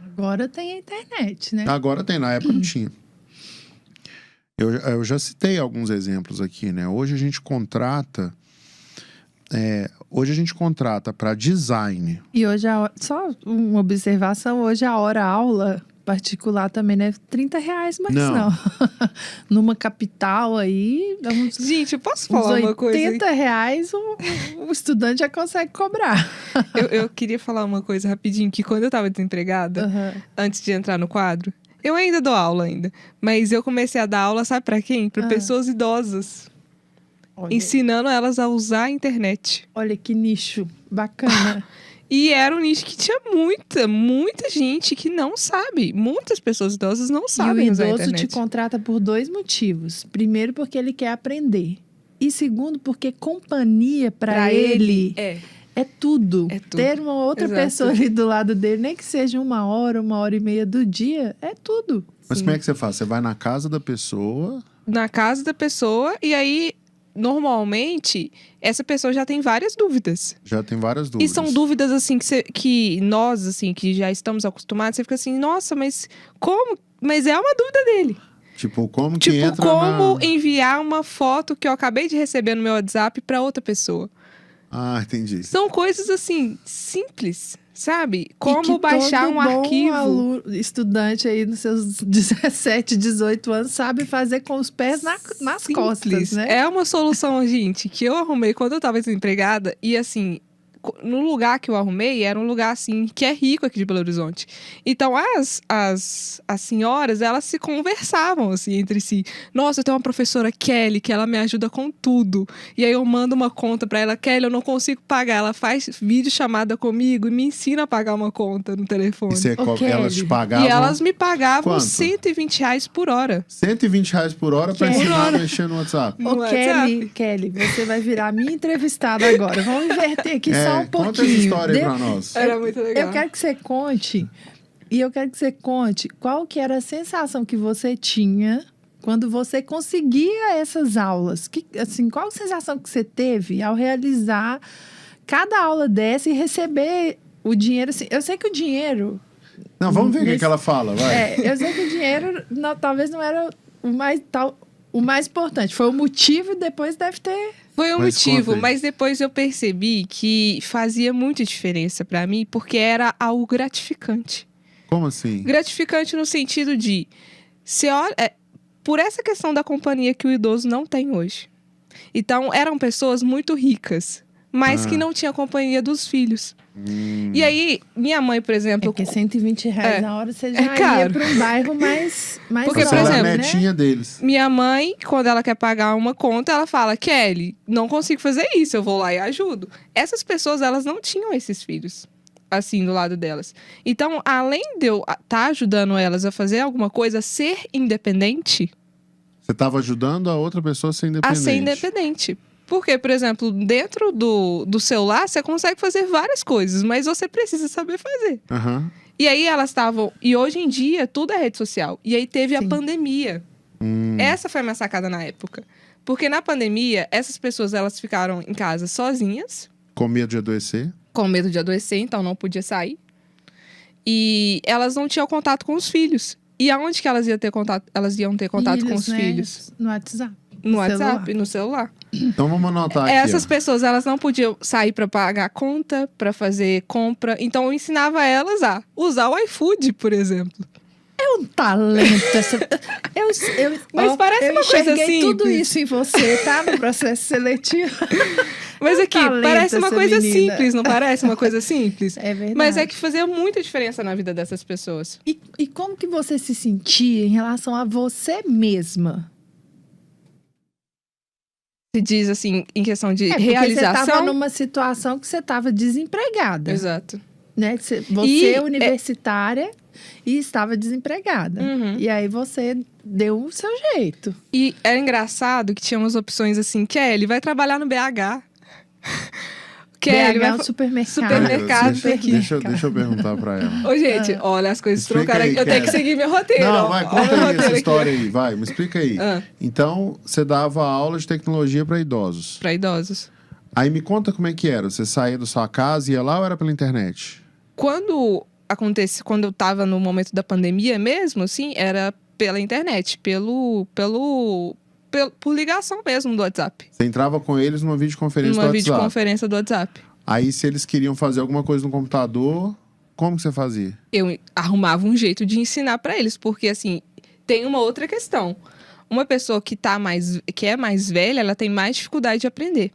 Agora tem a internet, né? Agora tem, na época não tinha. Eu já citei alguns exemplos aqui, né? Hoje a gente contrata para design. E hoje, só uma observação, hoje a hora aula particular também não é R$30 mais não. Numa capital aí, gente, eu posso falar uma coisa? R$80 o estudante já consegue cobrar. Eu queria falar uma coisa rapidinho, que quando eu tava desempregada, antes de entrar no quadro, eu ainda dou aula ainda, mas eu comecei a dar aula, sabe pra quem? Pra pessoas idosas. Olha. Ensinando elas a usar a internet. Olha que nicho bacana. E era um nicho que tinha muita gente que não sabe. Muitas pessoas idosas não sabem usar a internet. E o idoso te contrata por 2 motivos. Primeiro, porque ele quer aprender. E segundo, porque companhia pra ele é tudo. É tudo. Ter uma outra pessoa ali do lado dele, nem que seja 1 hora, 1h30 do dia, é tudo. Mas como é que você faz? Você vai na casa da pessoa? Na casa da pessoa, e aí, normalmente, essa pessoa já tem várias dúvidas. Já tem várias dúvidas. E são dúvidas, assim, que nós, assim, que já estamos acostumados, você fica assim, nossa, mas como? Mas é uma dúvida dele. Tipo, como que entra como enviar uma foto que eu acabei de receber no meu WhatsApp pra outra pessoa. Ah, entendi. São coisas, assim, simples, sabe? Como baixar um arquivo. Estudante aí nos seus 17, 18 anos sabe fazer com os pés nas costas, né? É uma solução, gente, que eu arrumei quando eu tava desempregada. E, assim, no lugar que eu arrumei, era um lugar, assim, que é rico aqui de Belo Horizonte. Então, as senhoras, elas se conversavam, assim, entre si. Nossa, eu tenho uma professora, Kelly, que ela me ajuda com tudo. E aí eu mando uma conta pra ela. Kelly, eu não consigo pagar. Ela faz videochamada comigo e me ensina a pagar uma conta no telefone. E elas te pagavam? E elas me pagavam quanto? R$120 por hora. R$120 por hora pra ensinar a mexer no WhatsApp? Kelly, você vai virar minha entrevistada agora. Vamos inverter aqui só um pouquinho. Conta essa história aí pra nós. Era muito legal. Eu quero que você conte, qual que era a sensação que você tinha quando você conseguia essas aulas. Qual a sensação que você teve ao realizar cada aula dessa e receber o dinheiro? Assim, eu sei que o dinheiro... Não, vamos ver o que ela fala, vai. Eu sei que o dinheiro talvez não era o mais importante. Foi o motivo e depois deve ter... Foi um motivo, mas depois eu percebi que fazia muita diferença pra mim, porque era algo gratificante. Como assim? Gratificante no sentido de... Você olha, por essa questão da companhia que o idoso não tem hoje. Então, eram pessoas muito ricas, mas que não tinham companhia dos filhos. E aí, minha mãe, por exemplo... Porque R$120 na hora você já ia caro. para um bairro mais Porque, Você por era a exemplo, netinha deles. Minha mãe, quando ela quer pagar uma conta, ela fala, Kelly, não consigo fazer isso, eu vou lá e ajudo. Essas pessoas, elas não tinham esses filhos, assim, do lado delas. Então, além de eu estar ajudando elas a fazer alguma coisa, ser independente... Você estava ajudando a outra pessoa a ser independente. A ser independente. Porque, por exemplo, dentro do celular, você consegue fazer várias coisas, mas você precisa saber fazer. Aham. E aí elas estavam... E hoje em dia, tudo é rede social. E aí teve a Sim. pandemia. Essa foi a minha sacada na época. Porque na pandemia, essas pessoas, elas ficaram em casa sozinhas, Com medo de adoecer. com medo de adoecer, então não podia sair. E elas não tinham contato com os filhos. E aonde que elas iam ter contato? Elas iam ter contato com os né? filhos? No WhatsApp. No WhatsApp, celular. no celular. Então vamos anotar aqui. Essas ó. pessoas, elas não podiam sair para pagar conta, para fazer compra. Então, eu ensinava elas a usar o iFood, por exemplo. É um talento. Mas parece uma coisa enxerguei tudo simples. isso em você, tá? No processo seletivo. Mas aqui, talento parece uma essa coisa menina. simples, não parece uma coisa simples? É verdade. Mas é que fazia muita diferença na vida dessas pessoas. E como que você se sentia em relação a você mesma? Se diz assim, em questão de Porque você realização. estava numa situação que você estava desempregada. Exato. Né? Você é universitária e estava desempregada. Uhum. E aí você deu o seu jeito. E era engraçado que tinha umas opções assim, Kelly vai trabalhar no BH. Kelly BH é vai... um supermercado. Supermercado deixa, aqui. deixa eu perguntar pra ela. Ô, gente, olha, as coisas Explica trocaram aí, aqui. Eu tenho que Kelly. seguir meu roteiro. Não, ó. vai, Ó, conta meu aí roteiro essa aqui. história aí, vai, me explica aí. Ah. Então, você dava aula de tecnologia para idosos. Pra idosos. Aí me conta como é que era. Você saía da sua casa e ia lá ou era pela internet? Quando eu tava no momento da pandemia mesmo, assim, era pela internet, por ligação mesmo do WhatsApp. Você entrava com eles numa videoconferência Numa do WhatsApp. videoconferência do WhatsApp. Aí, se eles queriam fazer alguma coisa no computador, como que você fazia? Eu arrumava um jeito de ensinar pra eles, porque assim, tem uma outra questão. Uma pessoa que é mais velha, ela tem mais dificuldade de aprender.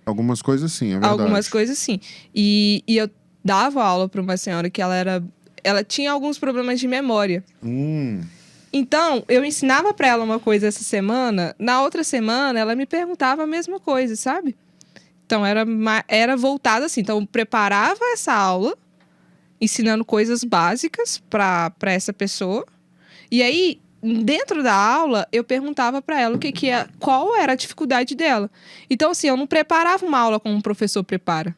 Algumas coisas sim, é verdade. Algumas coisas sim. E eu dava aula pra uma senhora que ela tinha alguns problemas de memória. Então, eu ensinava pra ela uma coisa essa semana, na outra semana ela me perguntava a mesma coisa, sabe? Então, era voltado assim. Então, eu preparava essa aula, ensinando coisas básicas pra essa pessoa. E aí, dentro da aula, eu perguntava pra ela qual era a dificuldade dela. Então, assim, eu não preparava uma aula como um professor prepara.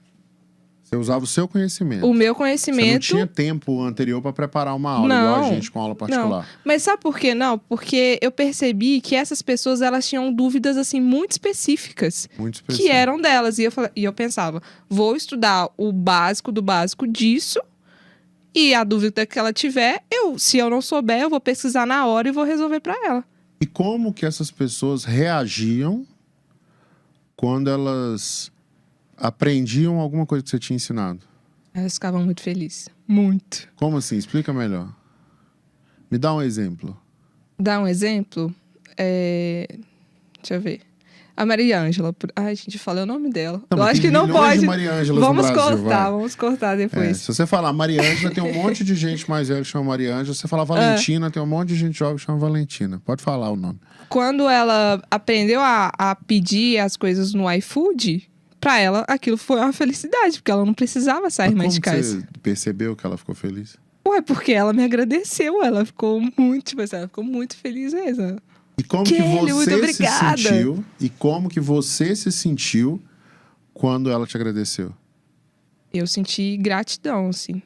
Você usava o seu conhecimento. O meu Você conhecimento... não tinha tempo anterior para preparar uma aula, Não, igual a gente com aula particular. Mas sabe por quê? Não, porque eu percebi que essas pessoas, elas tinham dúvidas, assim, muito específicas. Muito específico. Que eram delas. E eu pensava, vou estudar o básico do básico disso. E a dúvida que ela tiver, se eu não souber, eu vou pesquisar na hora e vou resolver pra ela. E como que essas pessoas reagiam quando elas aprendiam alguma coisa que você tinha ensinado? Elas ficavam muito felizes. Muito. Como assim? Explica melhor. Me dá um exemplo. Dá um exemplo? Deixa eu ver. A Maria Ângela. Ai, gente, eu falei o nome dela. Não, eu mas acho tem que não milhões pode. de Maria Ângelas Vamos no Brasil, cortar, vai. vamos cortar depois. Se você falar Maria Ângela, tem um monte de gente mais velha que chama Maria Ângela. Se você falar Valentina, tem um monte de gente jovem que chama Valentina. Pode falar o nome. Quando ela aprendeu a pedir as coisas no iFood, pra ela aquilo foi uma felicidade, porque ela não precisava sair Mas mais de como casa. você percebeu que ela ficou feliz? Ué, porque ela me agradeceu, ela ficou muito, tipo assim, ela ficou muito feliz mesmo. E como Kelly, que muito você se obrigada. sentiu? E como que você se sentiu quando ela te agradeceu? Eu senti gratidão, assim,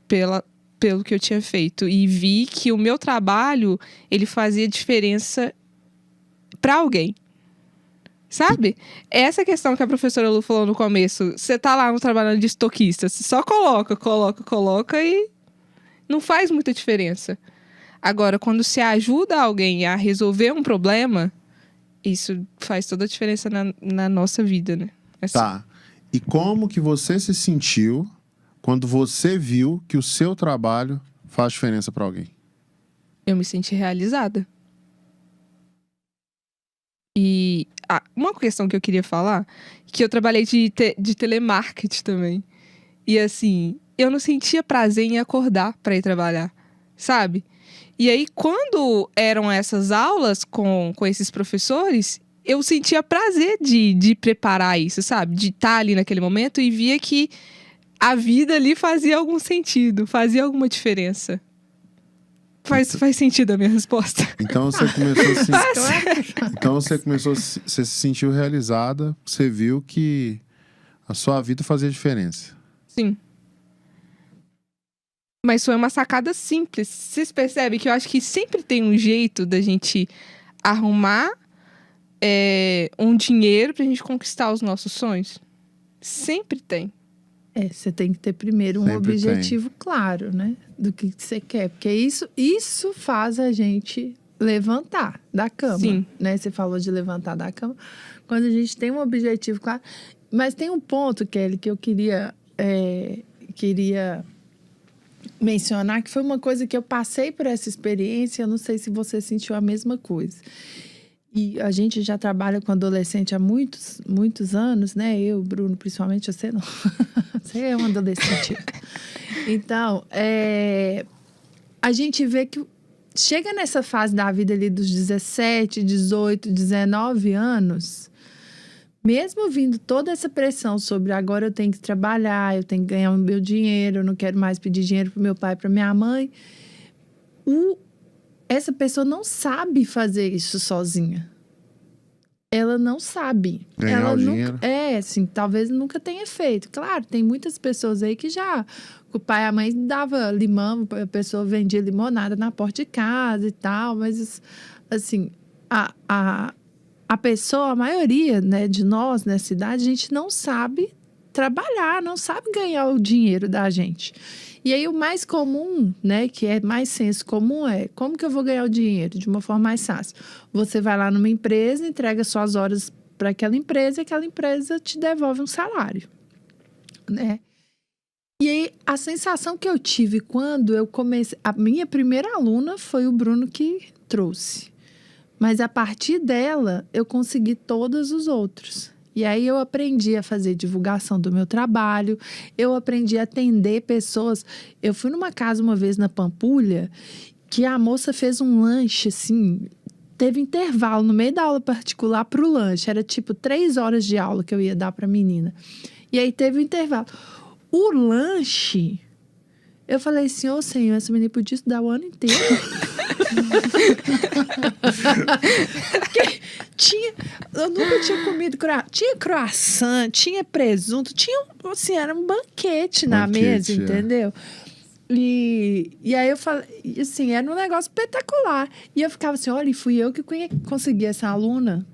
pelo que eu tinha feito. E vi que o meu trabalho, ele fazia diferença pra alguém. Sabe? Essa questão que a professora Lu falou no começo. Você tá lá no trabalhando de estoquista. Você só coloca e não faz muita diferença. Agora, quando você ajuda alguém a resolver um problema, isso faz toda a diferença na nossa vida, né? Assim. Tá. E como que você se sentiu quando você viu que o seu trabalho faz diferença pra alguém? Eu me senti realizada. E uma questão que eu queria falar, que eu trabalhei de telemarketing também. E assim, eu não sentia prazer em acordar pra ir trabalhar, sabe? E aí, quando eram essas aulas com esses professores, eu sentia prazer de preparar isso, sabe? De estar ali naquele momento e via que a vida ali fazia algum sentido, fazia alguma diferença. Faz sentido a minha resposta. Então você começou a se... Então você se sentiu realizada, você viu que a sua vida fazia diferença. Sim. Mas foi uma sacada simples. Vocês percebem que eu acho que sempre tem um jeito da gente arrumar um dinheiro pra gente conquistar os nossos sonhos? Sempre tem. Você tem que ter primeiro um Sempre objetivo claro, né? Do que você quer. Porque isso faz a gente levantar da cama. Sim. Né? Você falou de levantar da cama. Quando a gente tem um objetivo claro. Mas tem um ponto, Kelly, que eu queria mencionar, que foi uma coisa que eu passei por essa experiência. Eu não sei se você sentiu a mesma coisa. E a gente já trabalha com adolescente há muitos, muitos anos, né? Eu, Bruno, principalmente, você não. Você é um adolescente. Então, a gente vê que chega nessa fase da vida ali dos 17, 18, 19 anos, mesmo vindo toda essa pressão sobre agora eu tenho que trabalhar, eu tenho que ganhar o meu dinheiro, eu não quero mais pedir dinheiro para meu pai, para minha mãe, essa pessoa não sabe fazer isso sozinha. Ela não sabe. Ganhar o dinheiro. Assim, talvez nunca tenha feito. Claro, tem muitas pessoas aí que já... O pai e a mãe dava limão, a pessoa vendia limonada na porta de casa e tal, mas, assim, a pessoa, a maioria, né, de nós nessa idade, a gente não sabe trabalhar, não sabe ganhar o dinheiro da gente. E aí o mais comum, né, que é mais senso comum como que eu vou ganhar o dinheiro de uma forma mais fácil? Você vai lá numa empresa, entrega suas horas para aquela empresa e aquela empresa te devolve um salário, né? E aí a sensação que eu tive quando eu comecei... A minha primeira aluna foi o Bruno que trouxe. Mas a partir dela, eu consegui todos os outros. E aí eu aprendi a fazer divulgação do meu trabalho, eu aprendi a atender pessoas. Eu fui numa casa uma vez na Pampulha, que a moça fez um lanche, assim, teve intervalo no meio da aula particular para o lanche. Era tipo 3 horas de aula que eu ia dar para a menina. E aí teve o intervalo. O lanche, eu falei assim, ô senhor, essa menina podia estudar o ano inteiro. Eu nunca tinha comido tinha croissant, tinha presunto, tinha, assim, era um banquete na mesa, entendeu? E aí eu falei, assim, era um negócio espetacular. E eu ficava assim, olha, fui eu que consegui essa aluna.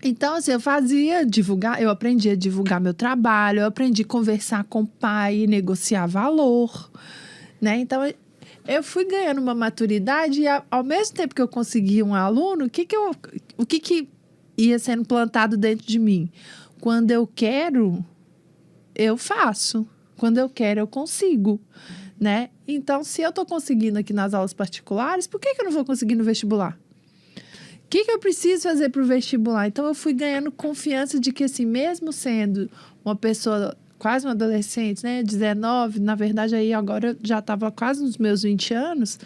Então, assim, eu aprendi a divulgar meu trabalho, eu aprendi a conversar com o pai e negociar valor, né? Então, eu fui ganhando uma maturidade e ao mesmo tempo que eu conseguia um aluno, o que ia sendo plantado dentro de mim? Quando eu quero, eu faço. Quando eu quero, eu consigo, né? Então, se eu estou conseguindo aqui nas aulas particulares, por que eu não vou conseguir no vestibular? O que eu preciso fazer para o vestibular? Então, eu fui ganhando confiança de que, assim, mesmo sendo uma pessoa... quase um adolescente, né? 19, na verdade, aí agora eu já estava quase nos meus 20 anos,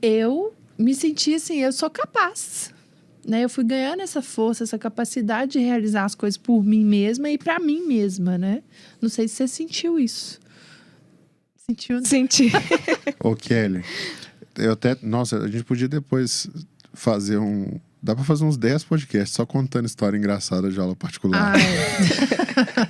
eu me senti assim, eu sou capaz, né? Eu fui ganhando essa força, essa capacidade de realizar as coisas por mim mesma e para mim mesma, né? Não sei se você sentiu isso. Sentiu? Senti. Ô, Kelly, nossa, a gente podia depois fazer dá pra fazer uns 10 podcasts só contando história engraçada de aula particular.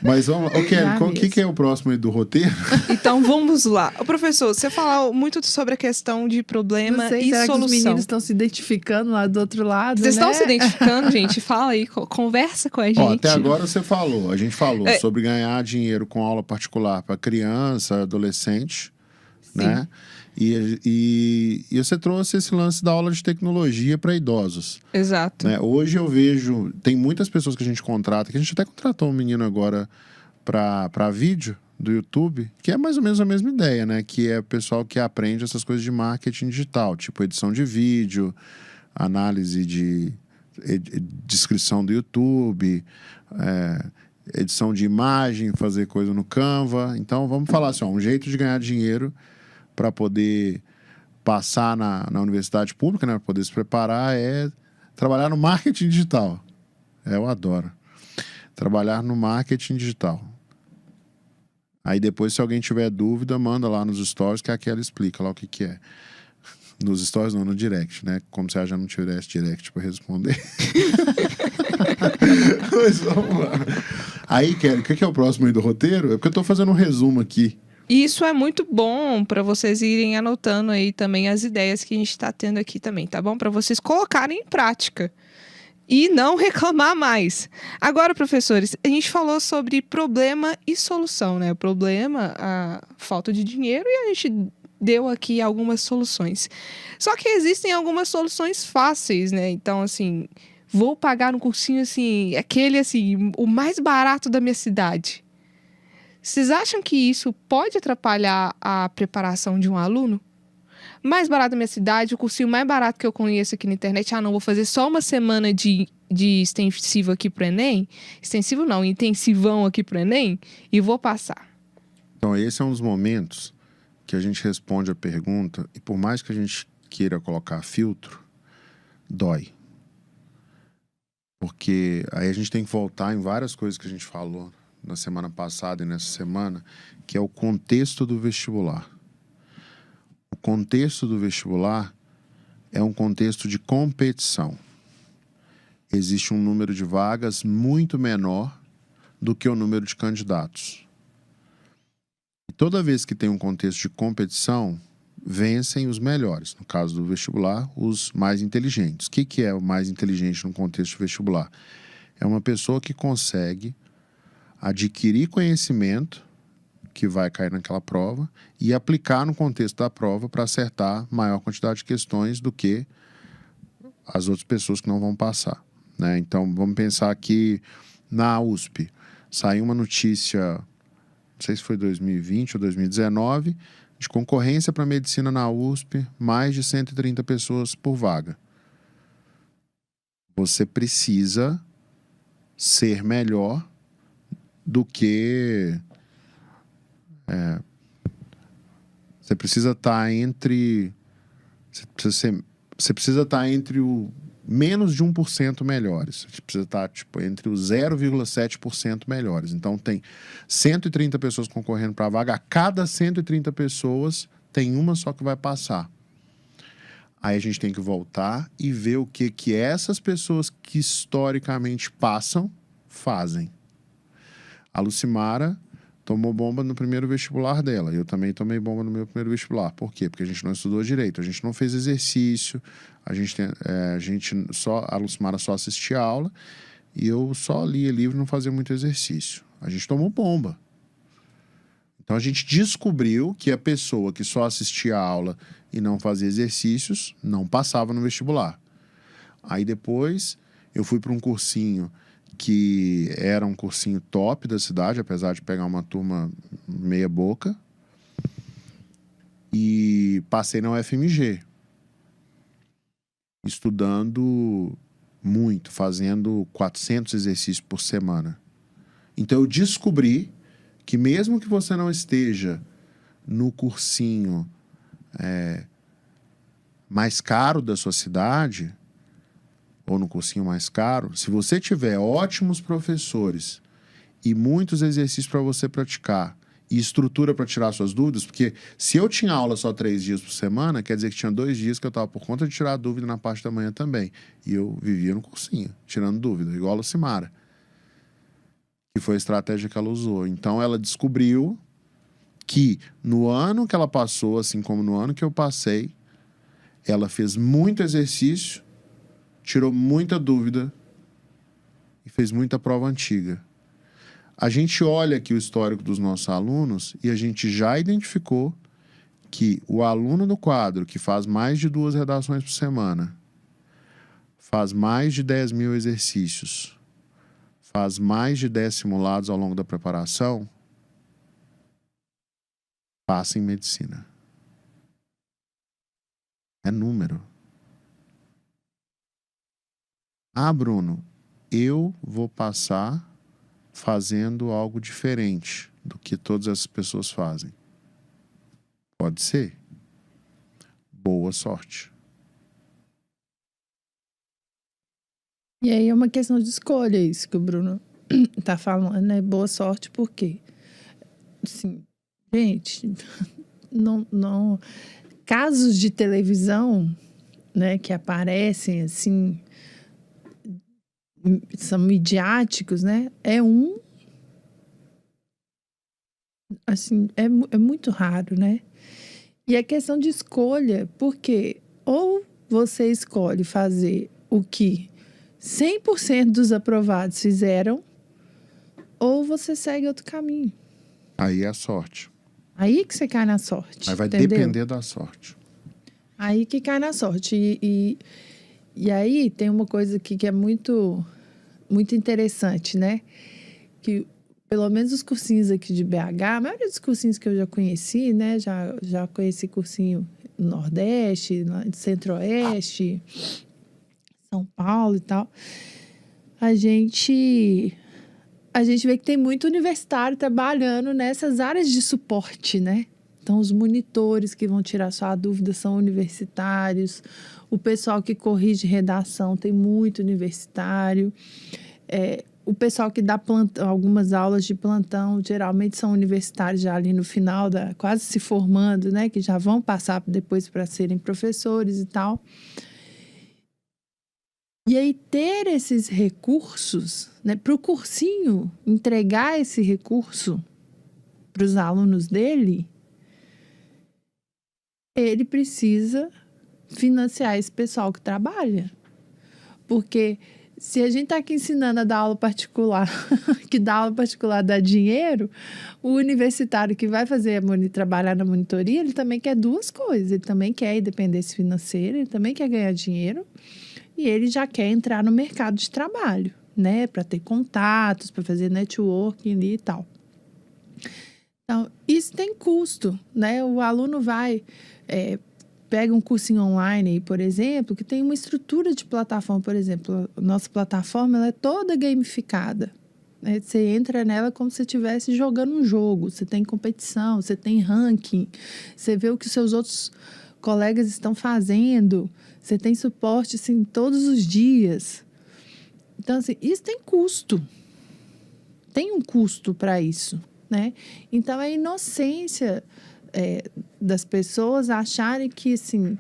Mas vamos lá. Kelly, o que é o próximo aí do roteiro? Então, vamos lá. Ô, professor, você falou muito sobre a questão de problema e será solução. Que os meninos estão se identificando lá do outro lado, Vocês estão né? se identificando, gente? Fala aí, conversa com a gente. Até agora a gente falou sobre ganhar dinheiro com aula particular para criança, adolescente, né? E você trouxe esse lance da aula de tecnologia para idosos. Exato. Né? Hoje eu vejo... Tem muitas pessoas que a gente contrata, que a gente até contratou um menino agora para vídeo do YouTube, que é mais ou menos a mesma ideia, né? Que é o pessoal que aprende essas coisas de marketing digital, tipo edição de vídeo, análise de descrição do YouTube, edição de imagem, fazer coisa no Canva. Então, vamos falar assim, um jeito de ganhar dinheiro para poder passar na universidade pública, né, para poder se preparar, é trabalhar no marketing digital. Eu adoro. Trabalhar no marketing digital. Aí depois, se alguém tiver dúvida, manda lá nos stories que a Kelly explica lá o que é. Nos stories não, no direct, né? Como se ela já não tivesse direct para responder. Mas vamos lá. Aí, Kelly, o que é o próximo aí do roteiro? É porque eu tô fazendo um resumo aqui. Isso é muito bom para vocês irem anotando aí também as ideias que a gente está tendo aqui também, tá bom? Para vocês colocarem em prática e não reclamar mais. Agora, professores, a gente falou sobre problema e solução, né? O problema, a falta de dinheiro, e a gente deu aqui algumas soluções. Só que existem algumas soluções fáceis, né? Então, assim, vou pagar um cursinho, assim, aquele, assim, o mais barato da minha cidade. Vocês acham que isso pode atrapalhar a preparação de um aluno? Mais barato da minha cidade, o cursinho mais barato que eu conheço aqui na internet. Ah, não, vou fazer só uma semana de extensivo aqui pro Enem. Extensivo não, intensivão aqui pro Enem. E vou passar. Então, esse é um dos momentos que a gente responde a pergunta, e por mais que a gente queira colocar filtro, dói. Porque aí a gente tem que voltar em várias coisas que a gente falou na semana passada e nessa semana, que é o contexto do vestibular. O contexto do vestibular é um contexto de competição. Existe um número de vagas muito menor do que o número de candidatos. E toda vez que tem um contexto de competição, vencem os melhores. No caso do vestibular, os mais inteligentes. O que é o mais inteligente no contexto de vestibular? É uma pessoa que consegue adquirir conhecimento que vai cair naquela prova e aplicar no contexto da prova para acertar maior quantidade de questões do que as outras pessoas que não vão passar, né? Então, vamos pensar que na USP saiu uma notícia, não sei se foi 2020 ou 2019, de concorrência para medicina na USP, mais de 130 pessoas por vaga. Você precisa ser melhor do que... Você precisa estar entre... Você precisa estar entre o menos de 1% melhores. Você precisa estar entre os 0,7% melhores. Então, tem 130 pessoas concorrendo para a vaga. A cada 130 pessoas, tem uma só que vai passar. Aí a gente tem que voltar e ver o que essas pessoas que historicamente passam fazem. A Lucimara tomou bomba no primeiro vestibular dela. Eu também tomei bomba no meu primeiro vestibular. Por quê? Porque a gente não estudou direito, a gente não fez exercício, a Lucimara só assistia a aula e eu só lia livro e não fazia muito exercício. A gente tomou bomba. Então a gente descobriu que a pessoa que só assistia a aula e não fazia exercícios não passava no vestibular. Aí depois eu fui para um cursinho que era um cursinho top da cidade, apesar de pegar uma turma meia boca. E passei na UFMG. Estudando muito, fazendo 400 exercícios por semana. Então eu descobri que mesmo que você não esteja no cursinho mais caro da sua cidade, ou no cursinho mais caro, se você tiver ótimos professores e muitos exercícios para você praticar e estrutura para tirar suas dúvidas, porque se eu tinha aula só 3 dias por semana, quer dizer que tinha 2 dias que eu estava por conta de tirar dúvida na parte da manhã também. E eu vivia no cursinho, tirando dúvida, igual a Lucimara, que foi a estratégia que ela usou. Então ela descobriu que no ano que ela passou, assim como no ano que eu passei, ela fez muito exercício, tirou muita dúvida e fez muita prova antiga. A gente olha aqui o histórico dos nossos alunos e a gente já identificou que o aluno do quadro que faz mais de 2 redações por semana, faz mais de 10 mil exercícios, faz mais de 10 simulados ao longo da preparação, passa em medicina. É número. Ah, Bruno, eu vou passar fazendo algo diferente do que todas essas pessoas fazem. Pode ser. Boa sorte. E aí é uma questão de escolha, isso que o Bruno tá falando, né? Boa sorte, por quê? Assim, gente, não... Casos de televisão, né, que aparecem, assim, são midiáticos, né? Assim, é muito raro, né? E a questão de escolha, porque ou você escolhe fazer o que 100% dos aprovados fizeram, ou você segue outro caminho. Aí é a sorte. Aí que você cai na sorte. Aí vai entendeu? depender da sorte. Aí que cai na sorte. E aí tem uma coisa aqui que é muito, muito interessante, né? Que pelo menos os cursinhos aqui de BH, a maioria dos cursinhos que eu já conheci, né? Já conheci cursinho no Nordeste, no Centro-Oeste, São Paulo e tal. A gente vê que tem muito universitário trabalhando nessas áreas de suporte, né? Então, os monitores que vão tirar sua dúvida são universitários. O pessoal que corrige redação tem muito universitário. O pessoal que dá algumas aulas de plantão, geralmente são universitários já ali no final, quase se formando, né? Que já vão passar depois para serem professores e tal. E aí, ter esses recursos, né? Para o cursinho entregar esse recurso para os alunos dele, ele precisa financiar esse pessoal que trabalha. Porque se a gente está aqui ensinando a dar aula particular, que dar aula particular dá dinheiro, o universitário que vai trabalhar na monitoria, ele também quer duas coisas. Ele também quer independência financeira, ele também quer ganhar dinheiro e ele já quer entrar no mercado de trabalho, né? Para ter contatos, para fazer networking ali e tal. Então, isso tem custo, né? O aluno pega um cursinho online, por exemplo, que tem uma estrutura de plataforma, por exemplo. A nossa plataforma ela é toda gamificada. Né? Você entra nela como se estivesse jogando um jogo. Você tem competição, você tem ranking, você vê o que os seus outros colegas estão fazendo, você tem suporte assim, todos os dias. Então, assim, isso tem custo. Tem um custo para isso. Né? Então, a inocência das pessoas acharem que, assim,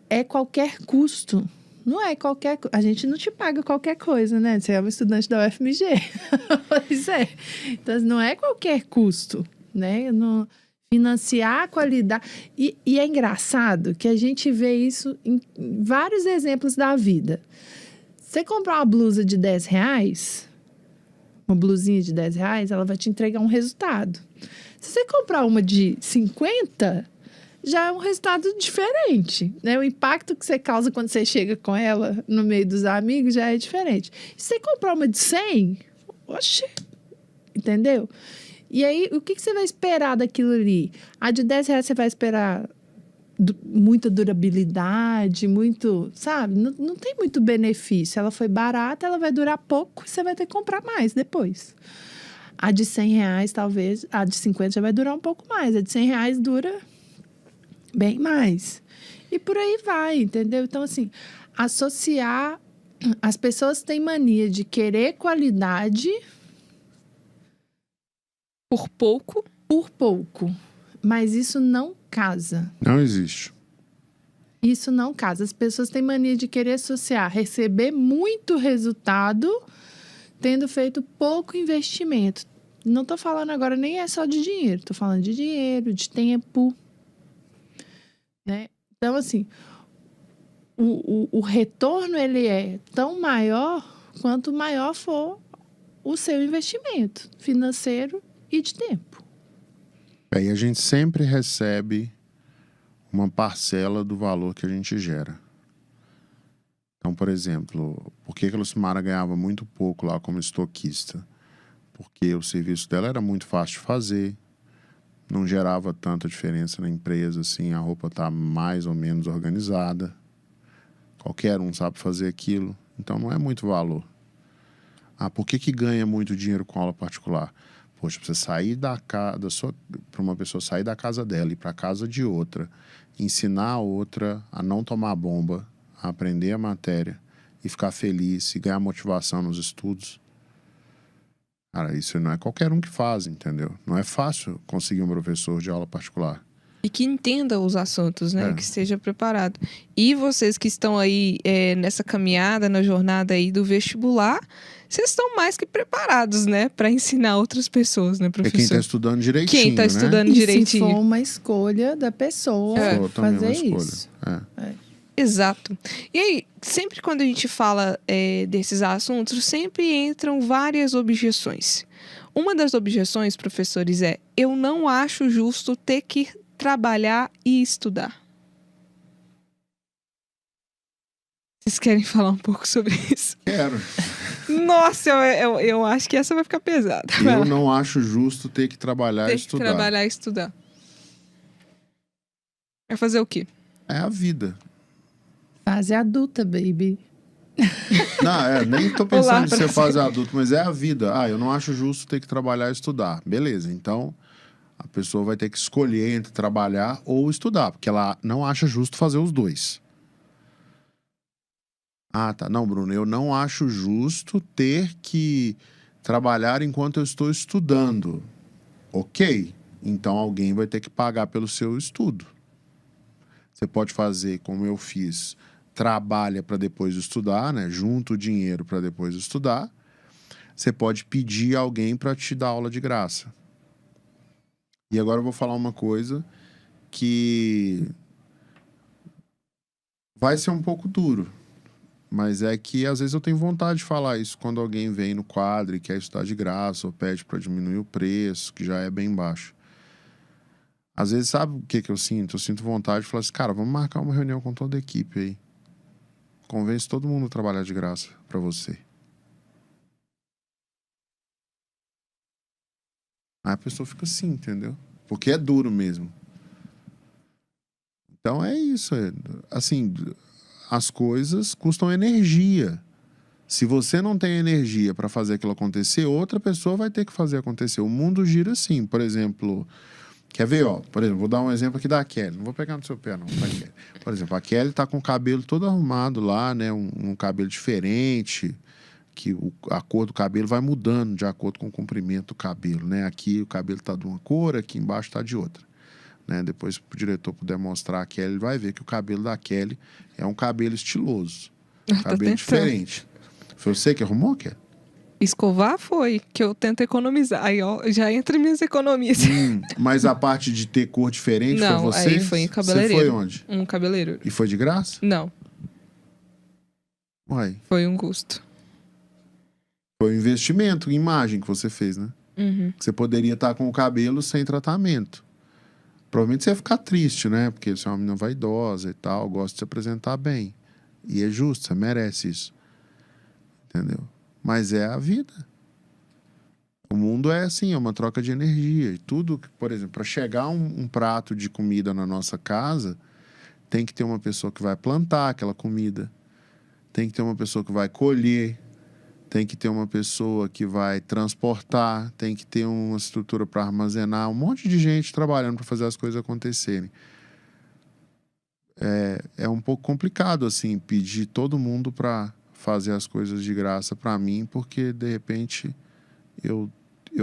é qualquer custo. Não é qualquer... A gente não te paga qualquer coisa, né? Você é um estudante da UFMG. Pois é. Então, não é qualquer custo, né? Não... Financiar a qualidade... E é engraçado que a gente vê isso em vários exemplos da vida. Você comprar uma blusa de R$10... uma blusinha de R$10, ela vai te entregar um resultado. Se você comprar uma de 50, já é um resultado diferente, né? O impacto que você causa quando você chega com ela no meio dos amigos já é diferente. Se você comprar uma de 100, oxe, entendeu? E aí, o que você vai esperar daquilo ali? A de R$10 você vai esperar muita durabilidade, muito, sabe? Não tem muito benefício. Ela foi barata, ela vai durar pouco e você vai ter que comprar mais depois. A de R$100, talvez, a de 50 já vai durar um pouco mais. A de R$100 dura bem mais. E por aí vai, entendeu? Então, assim, associar... As pessoas têm mania de querer qualidade... Por pouco. Por pouco. Mas isso não casa. Não existe. Isso não casa. As pessoas têm mania de querer associar, receber muito resultado, tendo feito pouco investimento. Não estou falando agora nem é só de dinheiro. Estou falando de dinheiro, de tempo. Né? Então, assim, o retorno ele é tão maior quanto maior for o seu investimento financeiro e de tempo. E a gente sempre recebe uma parcela do valor que a gente gera. Então, por exemplo, por que a Lucimara ganhava muito pouco lá como estoquista? Porque o serviço dela era muito fácil de fazer, não gerava tanta diferença na empresa, assim, a roupa está mais ou menos organizada. Qualquer um sabe fazer aquilo. Então não é muito valor. Ah, por que ganha muito dinheiro com aula particular? Poxa, pra você sair para uma pessoa sair da casa dela e ir para a casa de outra, ensinar a outra a não tomar bomba, a aprender a matéria e ficar feliz e ganhar motivação nos estudos. Cara, isso não é qualquer um que faz, entendeu? Não é fácil conseguir um professor de aula particular. E que entenda os assuntos, né? É. Que esteja preparado. E vocês que estão aí nessa caminhada, na jornada aí do vestibular, vocês estão mais que preparados, né? Para ensinar outras pessoas, né, É professor? quem está estudando direitinho, Quem tá né? estudando E se direitinho. for uma escolha da pessoa For também uma fazer escolha. isso. Exato. E aí, sempre quando a gente fala desses assuntos, sempre entram várias objeções. Uma das objeções, professores, é: eu não acho justo ter que trabalhar e estudar. Vocês querem falar um pouco sobre isso? Quero. Nossa, eu acho que essa vai ficar pesada. Eu não acho justo ter que trabalhar e Ter que estudar. trabalhar e estudar. Vai fazer o quê? É a vida. Fase adulta, baby. Não, nem tô pensando Olá, em ser Brasil. fase adulto, mas é a vida. Ah, eu não acho justo ter que trabalhar e estudar. Beleza, então a pessoa vai ter que escolher entre trabalhar ou estudar, porque ela não acha justo fazer os dois. Ah, tá. Não, Bruno, eu não acho justo ter que trabalhar enquanto eu estou estudando. Ok, então alguém vai ter que pagar pelo seu estudo. Você pode fazer como eu fiz, trabalha para depois estudar, né? Junta o dinheiro para depois estudar. Você pode pedir alguém para te dar aula de graça. E agora eu vou falar uma coisa que vai ser um pouco duro, mas é que às vezes eu tenho vontade de falar isso quando alguém vem no quadro e quer estudar de graça ou pede para diminuir o preço, que já é bem baixo. Às vezes, sabe o que eu sinto? Eu sinto vontade de falar assim, cara, vamos marcar uma reunião com toda a equipe aí. Convence todo mundo a trabalhar de graça para você. Aí a pessoa fica assim, entendeu? Porque é duro mesmo. Então é isso. Assim, as coisas custam energia. Se você não tem energia para fazer aquilo acontecer, outra pessoa vai ter que fazer acontecer. O mundo gira assim. Por exemplo, quer ver, ó? Por exemplo, vou dar um exemplo aqui da Kelly. Não vou pegar no seu pé, não. Tá, Kelly? Por exemplo, a Kelly tá com o cabelo todo arrumado lá, né? Um cabelo diferente, que a cor do cabelo vai mudando de acordo com o comprimento do cabelo, né? Aqui o cabelo tá de uma cor, aqui embaixo tá de outra. Né? Depois, o diretor puder mostrar a Kelly, ele vai ver que o cabelo da Kelly é um cabelo estiloso. Um cabelo diferente. Foi você que arrumou, Kelly? Escovar foi, que eu tento economizar. Aí, ó, já entra minhas economias. Mas a parte de ter cor diferente Não, foi você? aí foi em cabeleireiro. Você foi onde? Um cabeleireiro. E foi de graça? Não, Uai, foi um custo. foi um investimento em imagem que você fez, né? Uhum. Você poderia estar com o cabelo sem tratamento. Provavelmente você ia ficar triste, né? Porque você é uma menina vaidosa e tal, gosta de se apresentar bem. E é justo, você merece isso. Entendeu? Mas é a vida. O mundo é assim, é uma troca de energia. E tudo, por exemplo, para chegar um prato de comida na nossa casa, tem que ter uma pessoa que vai plantar aquela comida. Tem que ter uma pessoa que vai colher. Tem que ter uma pessoa que vai transportar. Tem que ter uma estrutura para armazenar. Um monte de gente trabalhando para fazer as coisas acontecerem. É um pouco complicado, assim, pedir todo mundo para fazer as coisas de graça para mim, porque, de repente, eu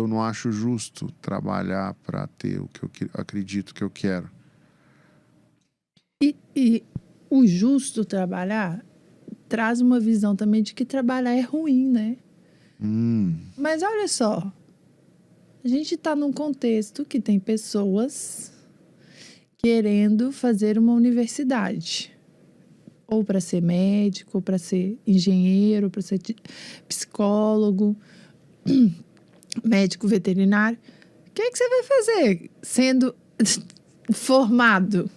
não acho justo trabalhar para ter o que eu acredito que eu quero. E o justo trabalhar traz uma visão também de que trabalhar é ruim, né? Mas olha só, a gente está num contexto que tem pessoas querendo fazer uma universidade. Ou para ser médico, ou para ser engenheiro, para ser psicólogo, médico veterinário. O que você vai fazer sendo formado?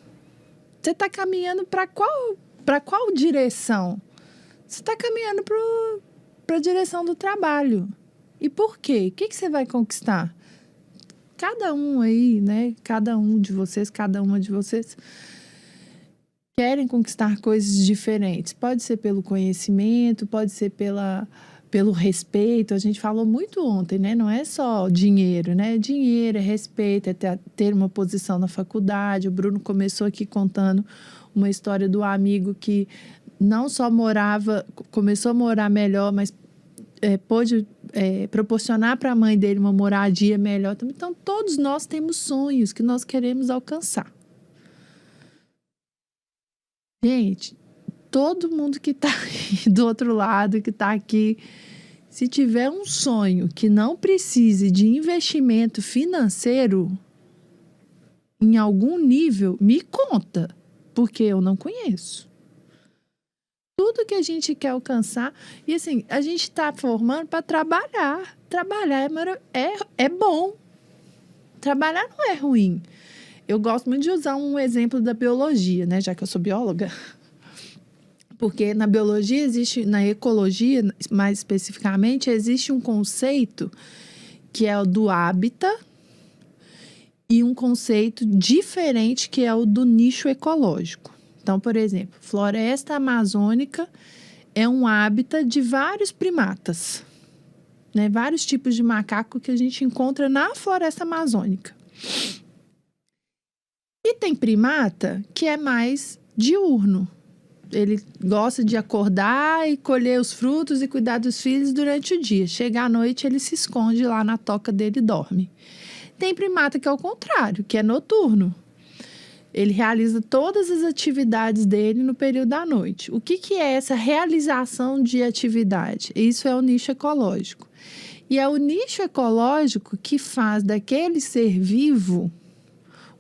Você está caminhando para qual direção? Você está caminhando para a direção do trabalho. E por quê? O que você vai conquistar? Cada um aí, né? Cada um de vocês, cada uma de vocês querem conquistar coisas diferentes. Pode ser pelo conhecimento, pode ser pelo respeito. A gente falou muito ontem, né? Não é só dinheiro, né? Dinheiro, é respeito, é ter uma posição na faculdade. O Bruno começou aqui contando uma história do amigo que não só começou a morar melhor, mas pôde proporcionar para a mãe dele uma moradia melhor. Então, todos nós temos sonhos que nós queremos alcançar. Gente, todo mundo que está do outro lado, que está aqui, se tiver um sonho que não precise de investimento financeiro em algum nível, me conta, porque eu não conheço. Tudo que a gente quer alcançar, e assim, a gente está formando para trabalhar. Trabalhar é bom. Trabalhar não é ruim. Eu gosto muito de usar um exemplo da biologia, né? Já que eu sou bióloga. Porque na biologia na ecologia, mais especificamente, existe um conceito que é o do hábitat e um conceito diferente que é o do nicho ecológico. Então, por exemplo, floresta amazônica é um hábitat de vários primatas, né? Vários tipos de macaco que a gente encontra na floresta amazônica. E tem primata que é mais diurno. Ele gosta de acordar e colher os frutos e cuidar dos filhos durante o dia. Chega à noite, ele se esconde lá na toca dele e dorme. Tem primata que é o contrário, que é noturno. Ele realiza todas as atividades dele no período da noite. O que é essa realização de atividade? Isso é o nicho ecológico. E é o nicho ecológico que faz daquele ser vivo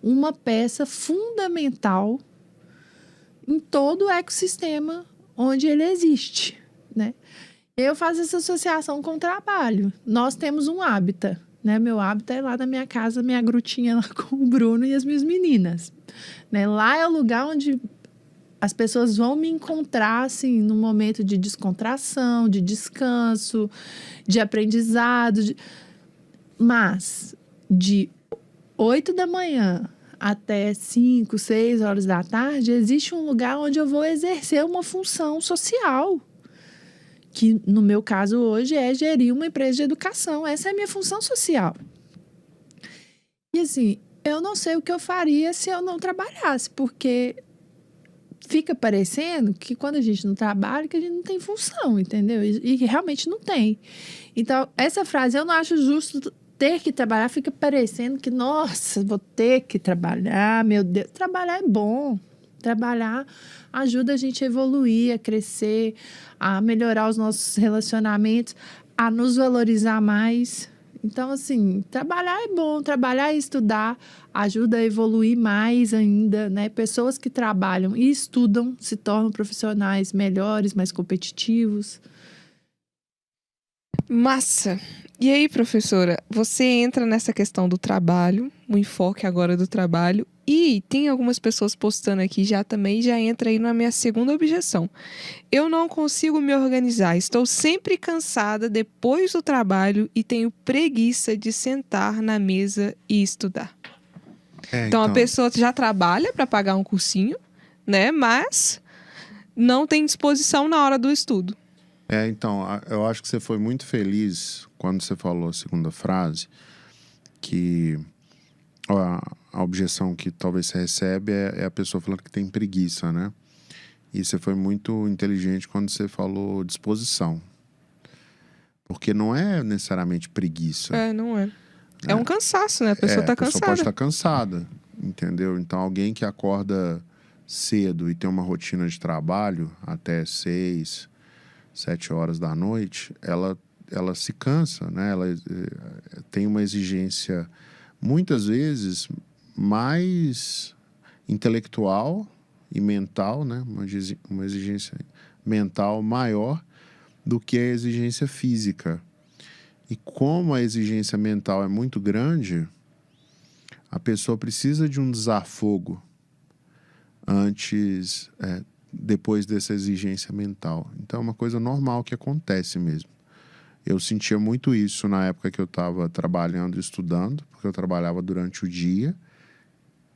uma peça fundamental em todo o ecossistema onde ele existe, né? Eu faço essa associação com o trabalho. Nós temos um hábitat, né? Meu hábitat é lá na minha casa, minha grutinha lá com o Bruno e as minhas meninas, né? Lá é o lugar onde as pessoas vão me encontrar, assim, num momento de descontração, de descanso, de aprendizado. Mas, de 8 da manhã até 5, 6 horas da tarde, existe um lugar onde eu vou exercer uma função social. Que, no meu caso, hoje, é gerir uma empresa de educação. Essa é a minha função social. E, assim, eu não sei o que eu faria se eu não trabalhasse, porque fica parecendo que quando a gente não trabalha, que a gente não tem função, entendeu? E realmente não tem. Então, essa frase, eu não acho justo ter que trabalhar, fica parecendo que, nossa, vou ter que trabalhar, meu Deus. Trabalhar é bom. Trabalhar ajuda a gente a evoluir, a crescer, a melhorar os nossos relacionamentos, a nos valorizar mais. Então, assim, trabalhar é bom, trabalhar e estudar ajuda a evoluir mais ainda, né? Pessoas que trabalham e estudam se tornam profissionais melhores, mais competitivos. Massa! E aí, professora, você entra nessa questão do trabalho, o enfoque agora do trabalho, e tem algumas pessoas postando aqui já também, já entra aí na minha segunda objeção. Eu não consigo me organizar, estou sempre cansada depois do trabalho e tenho preguiça de sentar na mesa e estudar. Então, a pessoa já trabalha para pagar um cursinho, né? Mas não tem disposição na hora do estudo. Então, eu acho que você foi muito feliz quando você falou a segunda frase, que a objeção que talvez você recebe é a pessoa falando que tem preguiça, né? E você foi muito inteligente quando você falou disposição. Porque não é necessariamente preguiça. Não é. É um cansaço, né? A pessoa está cansada. A pessoa pode estar cansada, entendeu? Então, alguém que acorda cedo e tem uma rotina de trabalho até 6, 7 horas da noite, ela se cansa, né? Ela tem uma exigência, muitas vezes, mais intelectual e mental, né? Uma exigência mental maior do que a exigência física. E como a exigência mental é muito grande, a pessoa precisa de um desafogo depois dessa exigência mental. Então, é uma coisa normal que acontece mesmo. Eu sentia muito isso na época que eu estava trabalhando e estudando, porque eu trabalhava durante o dia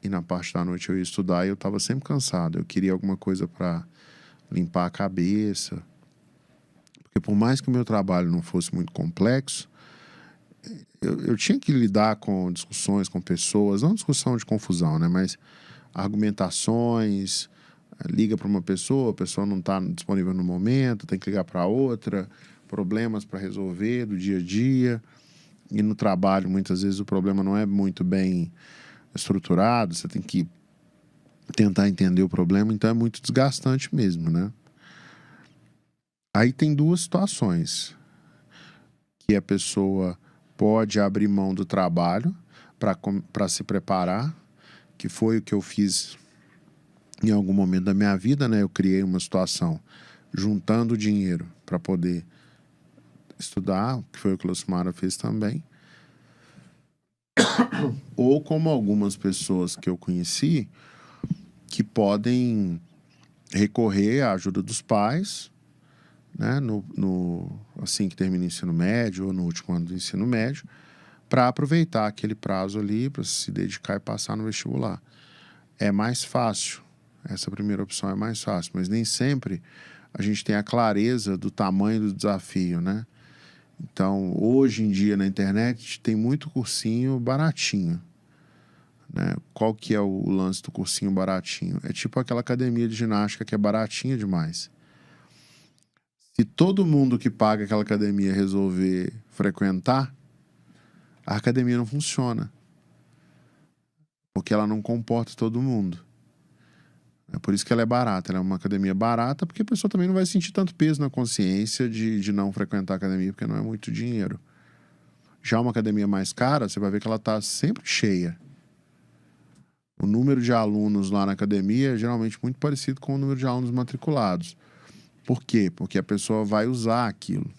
e na parte da noite eu ia estudar e eu estava sempre cansado. Eu queria alguma coisa para limpar a cabeça. Porque por mais que o meu trabalho não fosse muito complexo, eu tinha que lidar com discussões com pessoas, não discussão de confusão, né? Mas argumentações, liga para uma pessoa, a pessoa não está disponível no momento, tem que ligar para outra, problemas para resolver do dia a dia. E no trabalho, muitas vezes, o problema não é muito bem estruturado, você tem que tentar entender o problema, então é muito desgastante mesmo, né? Aí tem duas situações que a pessoa pode abrir mão do trabalho para se preparar, que foi o que eu fiz em algum momento da minha vida, né? Eu criei uma situação juntando dinheiro para poder estudar, que foi o que a Lucimara fez também. Ou como algumas pessoas que eu conheci que podem recorrer à ajuda dos pais, né, assim que termina o ensino médio ou no último ano do ensino médio, para aproveitar aquele prazo ali para se dedicar e passar no vestibular. É mais fácil, essa primeira opção é mais fácil, mas nem sempre a gente tem a clareza do tamanho do desafio, né? Então, hoje em dia na internet tem muito cursinho baratinho, né? Qual que é o lance do cursinho baratinho? É tipo aquela academia de ginástica que é baratinha demais. Se todo mundo que paga aquela academia resolver frequentar, a academia não funciona. Porque ela não comporta todo mundo. É por isso que ela é barata. Ela é uma academia barata porque a pessoa também não vai sentir tanto peso na consciência de não frequentar a academia, porque não é muito dinheiro. Já uma academia mais cara, você vai ver que ela está sempre cheia. O número de alunos lá na academia é geralmente muito parecido com o número de alunos matriculados. Por quê? Porque a pessoa vai usar aquilo.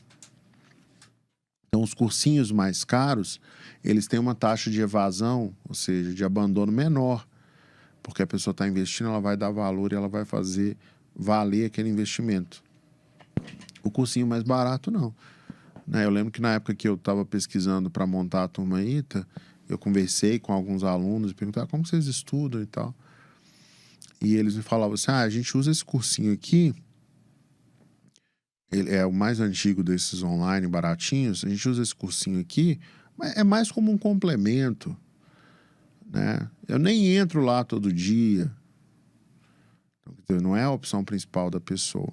Então, os cursinhos mais caros, eles têm uma taxa de evasão, ou seja, de abandono menor. Porque a pessoa está investindo, ela vai dar valor e ela vai fazer valer aquele investimento. O cursinho mais barato, não. Né? Eu lembro que na época que eu estava pesquisando para montar a Turma ITA, eu conversei com alguns alunos e perguntava como vocês estudam e tal. E eles me falavam assim, a gente usa esse cursinho aqui, ele é o mais antigo desses online baratinhos, a gente usa esse cursinho aqui, mas é mais como um complemento, né? Eu nem entro lá todo dia. Então, não é a opção principal da pessoa.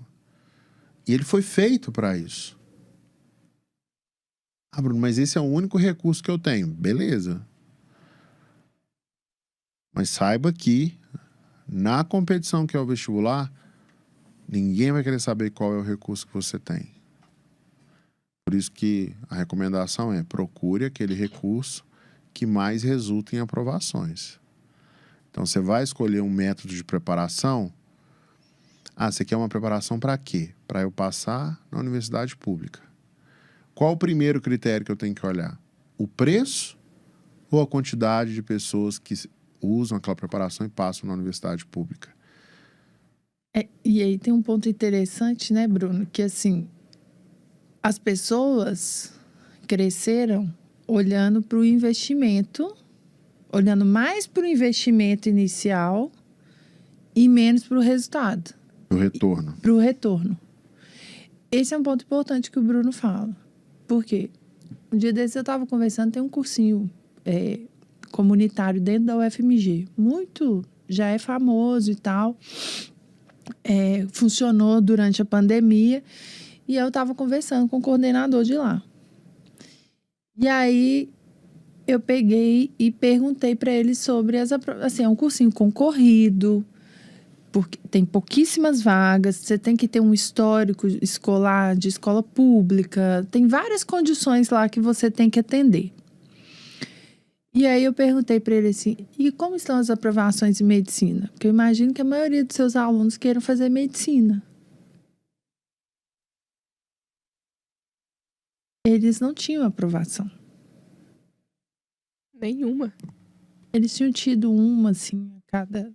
E ele foi feito para isso. Ah, Bruno, mas esse é o único recurso que eu tenho. Beleza. Mas saiba que na competição que é o vestibular, ninguém vai querer saber qual é o recurso que você tem. Por isso que a recomendação é procure aquele recurso que mais resulta em aprovações. Então, você vai escolher um método de preparação. Você quer uma preparação para quê? Para eu passar na universidade pública. Qual o primeiro critério que eu tenho que olhar? O preço ou a quantidade de pessoas que usam aquela preparação e passam na universidade pública? E aí tem um ponto interessante, né, Bruno? Que, assim, as pessoas cresceram olhando para o investimento, olhando mais para o investimento inicial e menos para o resultado. O retorno. Para o retorno. Esse é um ponto importante que o Bruno fala. Por quê? Um dia desses eu estava conversando, tem um cursinho comunitário dentro da UFMG. Muito, já é famoso e tal. Funcionou durante a pandemia. E eu estava conversando com o coordenador de lá. E aí, eu peguei e perguntei para ele sobre assim, é um cursinho concorrido, porque tem pouquíssimas vagas, você tem que ter um histórico escolar de escola pública, tem várias condições lá que você tem que atender. E aí eu perguntei para ele assim, e como estão as aprovações em medicina? Porque eu imagino que a maioria dos seus alunos queiram fazer medicina. Eles não tinham aprovação. Nenhuma. Eles tinham tido uma, assim, a cada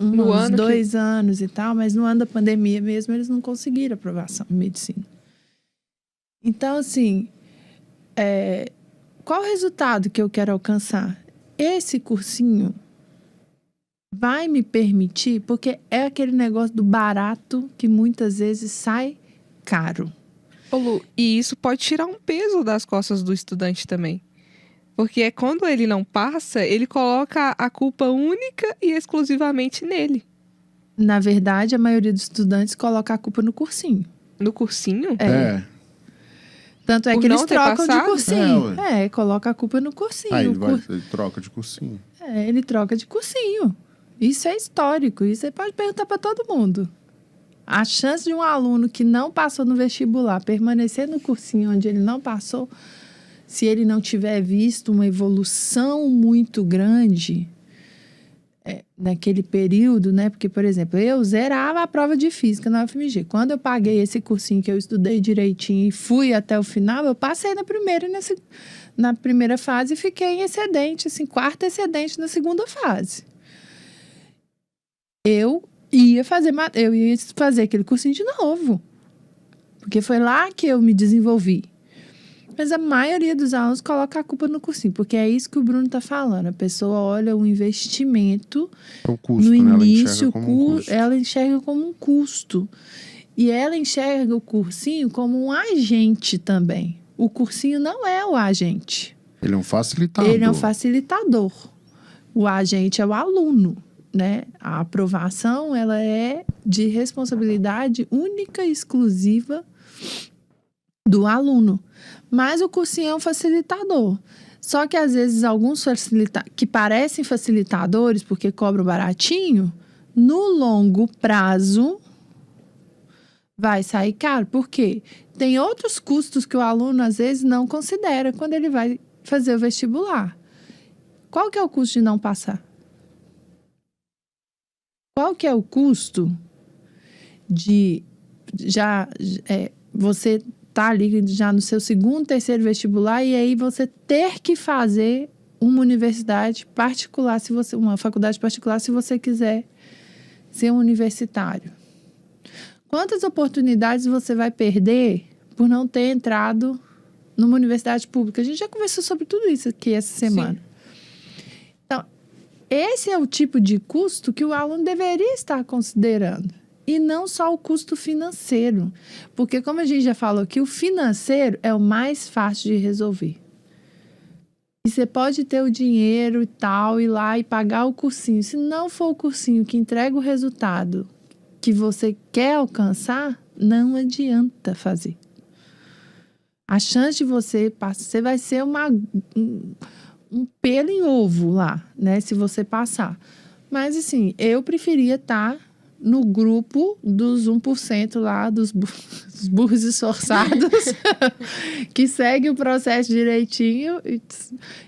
uns 2 anos e tal, mas no ano da pandemia mesmo, eles não conseguiram aprovação em medicina. Então, assim, qual o resultado que eu quero alcançar? Esse cursinho, vai me permitir, porque é aquele negócio do barato que muitas vezes sai caro. Ô, Lu, e isso pode tirar um peso das costas do estudante também. Porque é quando ele não passa, ele coloca a culpa única e exclusivamente nele. Na verdade, a maioria dos estudantes coloca a culpa no cursinho. No cursinho? Tanto é Por que eles não ter trocam de passado? cursinho. Coloca a culpa no cursinho. Aí ele troca de cursinho. Ele troca de cursinho. Isso é histórico. Isso você pode perguntar para todo mundo. A chance de um aluno que não passou no vestibular permanecer no cursinho onde ele não passou, se ele não tiver visto uma evolução muito grande naquele período, né? Porque, por exemplo, eu zerava a prova de física na UFMG. Quando eu paguei esse cursinho que eu estudei direitinho e fui até o final, eu passei na primeira fase e fiquei em excedente, assim, quarto excedente na segunda fase. Eu ia fazer aquele cursinho de novo. Porque foi lá que eu me desenvolvi. Mas a maioria dos alunos coloca a culpa no cursinho, porque é isso que o Bruno está falando. A pessoa olha o investimento O custo, no né? início, Ela enxerga como um custo. ela enxerga como um custo. E ela enxerga o cursinho como um agente também. O cursinho não é o agente. Ele é um facilitador. Ele é um facilitador. O agente é o aluno, né? A aprovação, ela é de responsabilidade única e exclusiva do aluno. Mas o cursinho é um facilitador. Só que, às vezes, alguns que parecem facilitadores porque cobram baratinho, no longo prazo, vai sair caro. Por quê? Tem outros custos que o aluno, às vezes, não considera quando ele vai fazer o vestibular. Qual que é o custo de não passar? Qual que é o custo de você tá ali já no seu segundo, terceiro vestibular e aí você ter que fazer uma universidade particular, uma faculdade particular, se você quiser ser um universitário? Quantas oportunidades você vai perder por não ter entrado numa universidade pública? A gente já conversou sobre tudo isso aqui essa semana. Sim. Então, esse é o tipo de custo que o aluno deveria estar considerando. E não só o custo financeiro. Porque, como a gente já falou aqui, o financeiro é o mais fácil de resolver. E você pode ter o dinheiro e tal, ir lá e pagar o cursinho. Se não for o cursinho que entrega o resultado que você quer alcançar, não adianta fazer. A chance de você vai ser um pelo em ovo lá, né? Se você passar. Mas, assim, eu preferia estar no grupo dos 1% lá, dos burros esforçados, que segue o processo direitinho.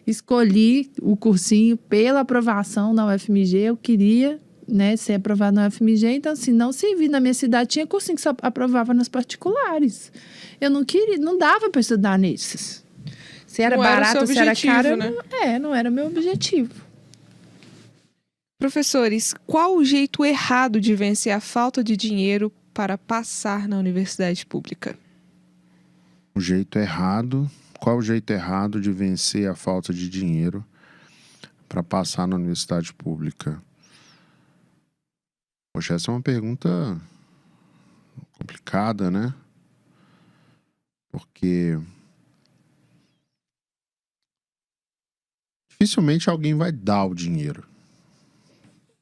Escolhi o cursinho pela aprovação na UFMG. Eu queria, né, ser aprovado na UFMG. Então, assim, não se vi na minha cidade, tinha cursinho que só aprovava nas particulares. Eu não queria, não dava para estudar nesses. Se era barato, se era caro, né? Não era meu objetivo. Professores, qual o jeito errado de vencer a falta de dinheiro para passar na universidade pública? O jeito errado? Qual o jeito errado de vencer a falta de dinheiro para passar na universidade pública? Poxa, essa é uma pergunta complicada, né? Porque dificilmente alguém vai dar o dinheiro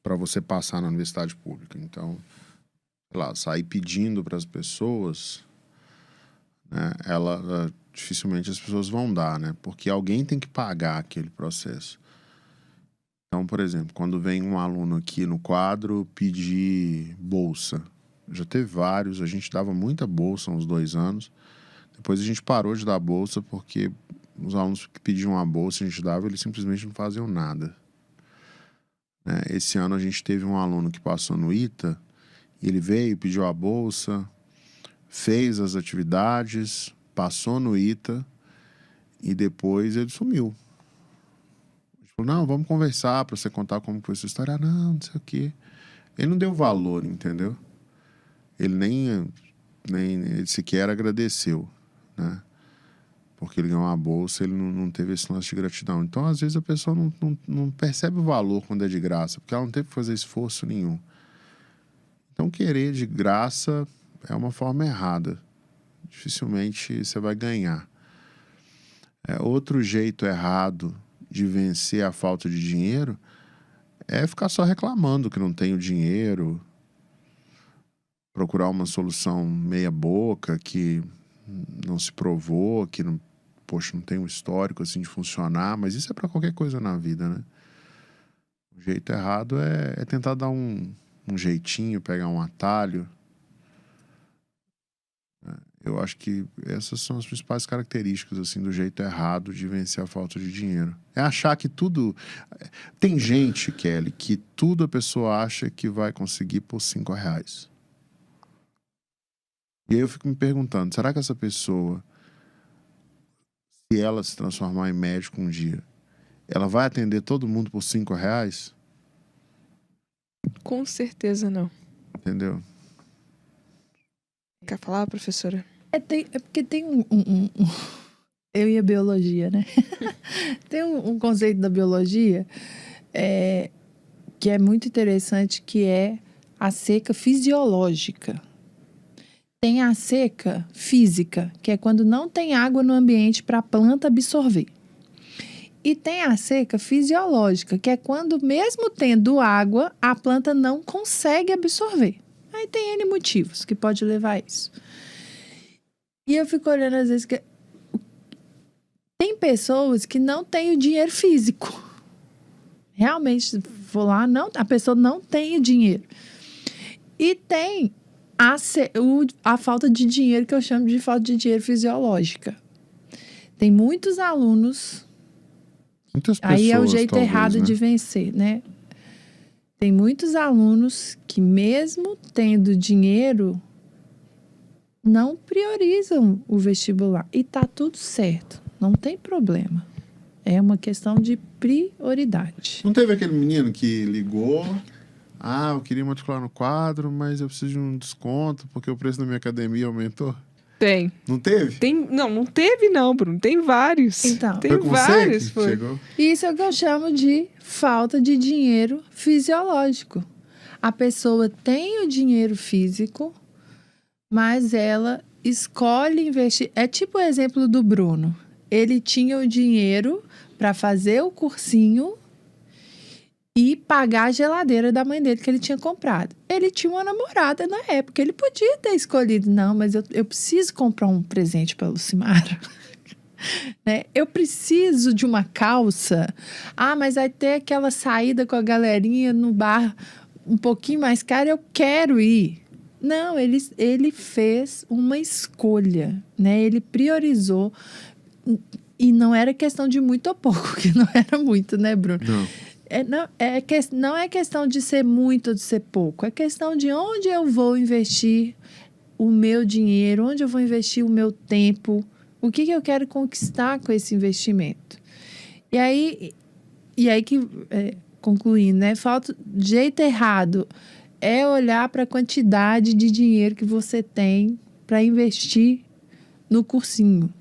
para você passar na universidade pública. Então, sei lá, sair pedindo para as pessoas, né, dificilmente as pessoas vão dar, né? Porque alguém tem que pagar aquele processo. Então, por exemplo, quando vem um aluno aqui no quadro pedir bolsa, já teve vários, a gente dava muita bolsa há uns 2 anos. Depois a gente parou de dar bolsa porque os alunos que pediam a bolsa, a gente dava, eles simplesmente não faziam nada. Esse ano a gente teve um aluno que passou no ITA, e ele veio, pediu a bolsa, fez as atividades, passou no ITA e depois ele sumiu. Ele falou, não, vamos conversar para você contar como foi sua história. Não sei o quê. Ele não deu valor, entendeu? Ele nem sequer agradeceu, né? porque ele ganhou uma bolsa, ele não teve esse lance de gratidão. Então, às vezes, a pessoa não percebe o valor quando é de graça, porque ela não teve que fazer esforço nenhum. Então, querer de graça é uma forma errada. Dificilmente você vai ganhar. Outro jeito errado de vencer a falta de dinheiro é ficar só reclamando que não tem o dinheiro, procurar uma solução meia boca, que não se provou, que não tem um histórico assim de funcionar, mas isso é para qualquer coisa na vida, né? O jeito errado é tentar dar um jeitinho, pegar um atalho. Eu acho que essas são as principais características assim do jeito errado de vencer a falta de dinheiro. É achar que tudo... Tem gente, Kelly, que tudo a pessoa acha que vai conseguir por R$5. E aí eu fico me perguntando, será que essa pessoa, se ela se transformar em médico um dia, ela vai atender todo mundo por R$5? Com certeza não. Entendeu? Quer falar, professora? É porque tem eu e a biologia, né? Tem um conceito da biologia que é muito interessante, que é a seca fisiológica. Tem a seca física, que é quando não tem água no ambiente para a planta absorver. E tem a seca fisiológica, que é quando, mesmo tendo água, a planta não consegue absorver. Aí tem N motivos que pode levar a isso. E eu fico olhando às vezes que tem pessoas que não têm o dinheiro físico. Realmente, vou lá, a pessoa não tem o dinheiro. E tem a falta de dinheiro, que eu chamo de falta de dinheiro fisiológica. Tem muitos alunos... Muitas pessoas, aí é o jeito talvez, errado, né? de vencer, né? Tem muitos alunos que, mesmo tendo dinheiro, não priorizam o vestibular. E tá tudo certo, não tem problema. É uma questão de prioridade. Não teve aquele menino que ligou... eu queria matricular no quadro, mas eu preciso de um desconto porque o preço da minha academia aumentou. Tem. Não teve? Não teve não, Bruno. Tem vários. Então. Tem Foi com vários. você que chegou? Isso é o que eu chamo de falta de dinheiro fisiológico. A pessoa tem o dinheiro físico, mas ela escolhe investir. É tipo o exemplo do Bruno. Ele tinha o dinheiro para fazer o cursinho e pagar a geladeira da mãe dele que ele tinha comprado. Ele tinha uma namorada na época. Ele podia ter escolhido, não, mas eu preciso comprar um presente para Lucimara. Né? Eu preciso de uma calça. Mas vai ter aquela saída com a galerinha no bar um pouquinho mais cara, eu quero ir. Não, ele fez uma escolha, né? Ele priorizou. E não era questão de muito ou pouco, que não era muito, né, Bruno? Não. Não é questão de ser muito ou de ser pouco. É questão de onde eu vou investir o meu dinheiro, onde eu vou investir o meu tempo, o que eu quero conquistar com esse investimento. E aí concluindo, né? Falta jeito errado é olhar para a quantidade de dinheiro que você tem para investir no cursinho.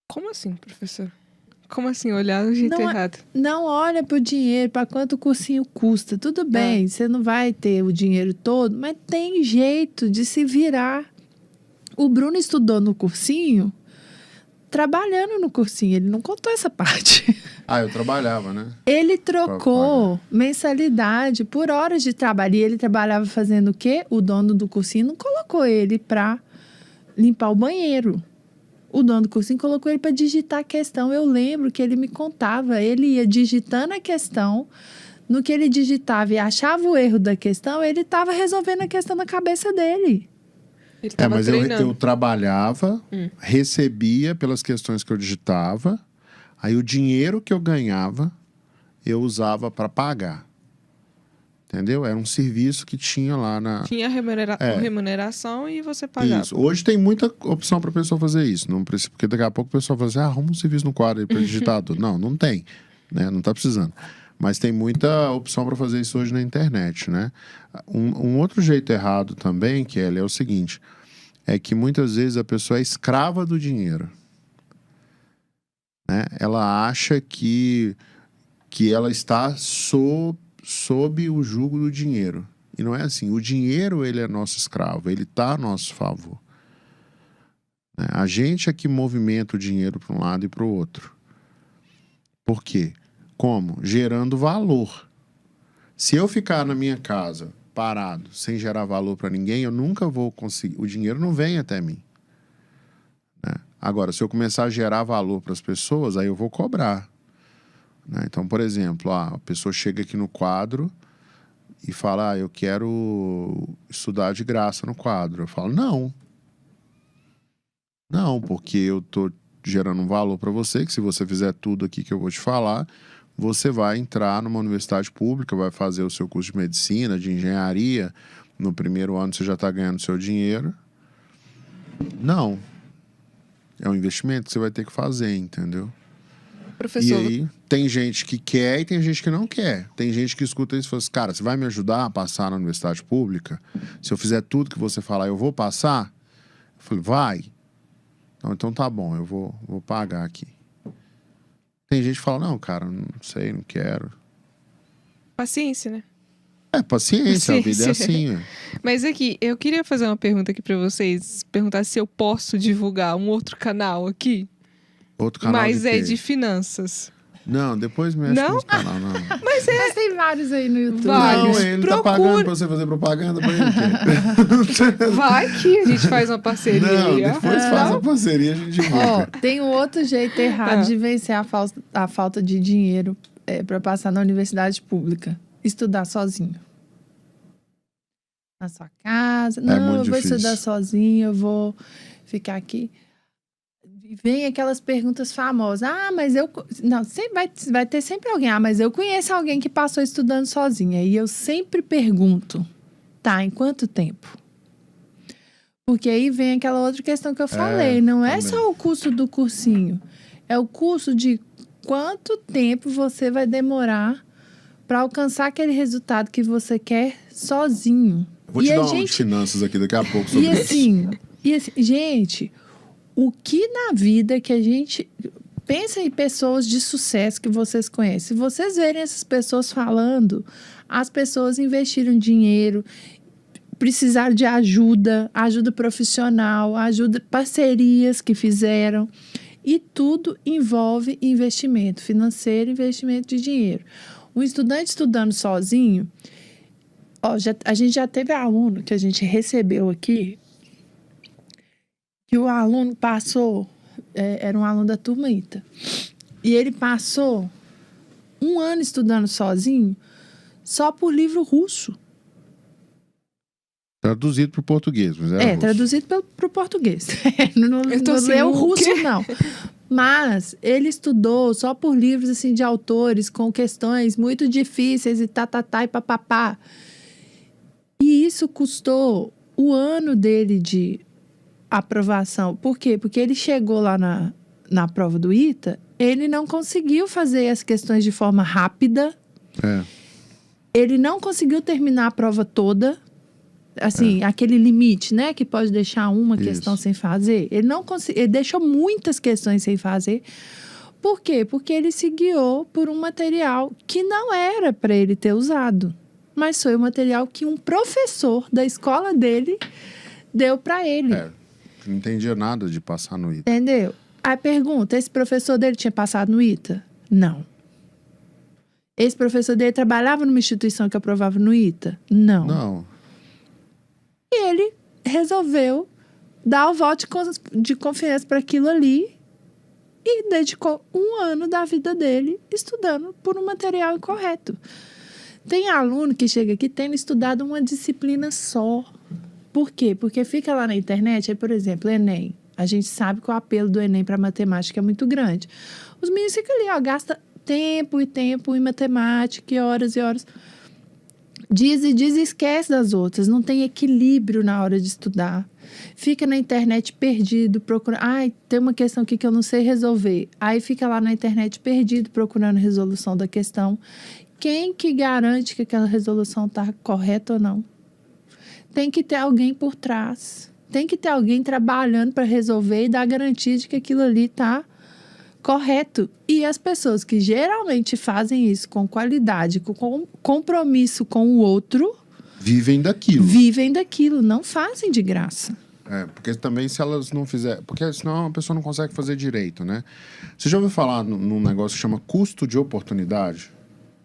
Como assim, professor? Como assim olhar do jeito errado? Não olha para o dinheiro, para quanto o cursinho custa. Tudo bem, você não vai ter o dinheiro todo, mas tem jeito de se virar. O Bruno estudou no cursinho, trabalhando no cursinho. Ele não contou essa parte. Eu trabalhava, né? Ele trocou mensalidade por horas de trabalho. E ele trabalhava fazendo o quê? O dono do cursinho não colocou ele para limpar o banheiro. O dono do cursinho colocou ele para digitar a questão. Eu lembro que ele me contava, ele ia digitando a questão, no que ele digitava e achava o erro da questão, ele estava resolvendo a questão na cabeça dele. Ele tava mas treinando. eu trabalhava, recebia pelas questões que eu digitava, aí o dinheiro que eu ganhava, eu usava para pagar. Entendeu? Era um serviço que tinha lá na... Tinha remuneração e você pagava. Isso. Hoje tem muita opção para a pessoa fazer isso. Não precisa, porque daqui a pouco a pessoa vai dizer, arruma um serviço no quadro aí para digitar tudo. Não tem. Né? Não está precisando. Mas tem muita opção para fazer isso hoje na internet, né? Um outro jeito errado também, Kelly, é o seguinte. é que muitas vezes a pessoa é escrava do dinheiro. Né? Ela acha que ela está sob o jugo do dinheiro. E não é assim. O dinheiro, ele é nosso escravo. Ele está a nosso favor. Né? A gente é que movimenta o dinheiro para um lado e para o outro. Por quê? Como? Gerando valor. Se eu ficar na minha casa parado, sem gerar valor para ninguém, eu nunca vou conseguir. O dinheiro não vem até mim. Né? Agora, se eu começar a gerar valor para as pessoas, aí eu vou cobrar. Né? Então, por exemplo, a pessoa chega aqui no quadro e fala, eu quero estudar de graça no quadro. Eu falo, não. Não, porque eu estou gerando um valor para você, que se você fizer tudo aqui que eu vou te falar, você vai entrar numa universidade pública, vai fazer o seu curso de medicina, de engenharia. No primeiro ano você já está ganhando seu dinheiro. Não. É um investimento que você vai ter que fazer, entendeu? Professor. E aí, tem gente que quer e tem gente que não quer. Tem gente que escuta isso e fala assim, cara, você vai me ajudar a passar na universidade pública? Se eu fizer tudo que você falar, eu vou passar? Eu falei, vai. Então tá bom, eu vou pagar aqui. Tem gente que fala, não, cara, não sei, não quero. Paciência, né? Paciência, a vida é assim. Mas aqui, eu queria fazer uma pergunta aqui pra vocês. Perguntar se eu posso divulgar um outro canal aqui. Outro canal Mas de é quê? de finanças. Não, depois mexe Não? nos canal, não. Mas tem vários aí no YouTube. Vários. Não, ele Procura. tá pagando pra você fazer propaganda pra ele. Vai que a gente faz uma parceria Não, aí, ó. depois faz a parceria, a gente divulga. Ó, tem um outro jeito errado de vencer a falta de dinheiro para passar na universidade pública. Estudar sozinho. Na sua casa. Não, eu vou difícil. estudar sozinho, eu vou ficar aqui. Vem aquelas perguntas famosas. Ah, mas eu... Não, sempre vai ter sempre alguém. Ah, mas eu conheço alguém que passou estudando sozinha. E eu sempre pergunto, tá, em quanto tempo? Porque aí vem aquela outra questão que eu falei. Não é também. só o custo do cursinho. É o custo de quanto tempo você vai demorar para alcançar aquele resultado que você quer sozinho. Vou te dar uma de finanças aqui daqui a pouco sobre isso. E assim, gente... O que na vida que a gente... Pensa em pessoas de sucesso que vocês conhecem. Se vocês verem essas pessoas falando, as pessoas investiram dinheiro, precisaram de ajuda profissional, parcerias que fizeram. E tudo envolve investimento financeiro, investimento de dinheiro. Um estudante estudando sozinho... a gente já teve aluno que a gente recebeu aqui... que o aluno passou, era um aluno da turma ITA, e ele passou 1 ano estudando sozinho, só por livro russo. Traduzido para o português, mas era russo. Traduzido para o português. Não leu russo, não. Mas ele estudou só por livros assim, de autores com questões muito difíceis e e papapá. E isso custou o ano dele de aprovação. Por quê? Porque ele chegou lá na prova do ITA, ele não conseguiu fazer as questões de forma rápida. Ele não conseguiu terminar a prova toda. Assim, aquele limite, né? Que pode deixar uma questão sem fazer. Ele não conseguiu, ele deixou muitas questões sem fazer. Por quê? Porque ele se guiou por um material que não era para ele ter usado. Mas foi o material que um professor da escola dele deu para ele. Não entendia nada de passar no ITA. Entendeu? Aí pergunta, esse professor dele tinha passado no ITA? Não. Esse professor dele trabalhava numa instituição que aprovava no ITA? Não. E ele resolveu dar o voto de confiança para aquilo ali e dedicou 1 ano da vida dele estudando por um material incorreto. Tem aluno que chega aqui tendo estudado uma disciplina só. Por quê? Porque fica lá na internet, aí, por exemplo, Enem. A gente sabe que o apelo do Enem para matemática é muito grande. Os meninos ficam ali, gastam tempo e tempo em matemática, e horas, diz e esquece das outras. Não tem equilíbrio na hora de estudar. Fica na internet perdido, procurando. Ai, tem uma questão aqui que eu não sei resolver. Aí fica lá na internet perdido, procurando a resolução da questão. Quem que garante que aquela resolução está correta ou não? Tem que ter alguém por trás. tem que ter alguém trabalhando para resolver e dar garantia de que aquilo ali tá correto. E as pessoas que geralmente fazem isso com qualidade, com compromisso com o outro, Vivem daquilo. não fazem de graça. Porque também se elas não fizerem... Porque senão a pessoa não consegue fazer direito, né? Você já ouviu falar num negócio que chama custo de oportunidade?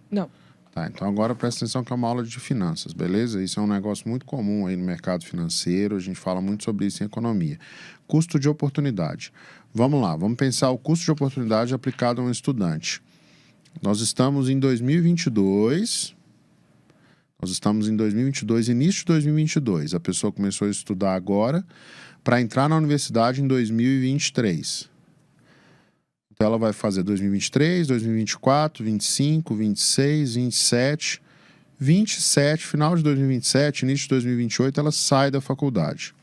Não. Tá, então agora presta atenção que é uma aula de finanças, beleza? Isso é um negócio muito comum aí no mercado financeiro, a gente fala muito sobre isso em economia. Custo de oportunidade. Vamos lá, vamos pensar o custo de oportunidade aplicado a um estudante. Nós estamos em 2022... início de 2022. A pessoa começou a estudar agora para entrar na universidade em 2023. Então, ela vai fazer 2023, 2024, 25, 26, 27, 27, final de 2027, início de 2028, ela sai da faculdade.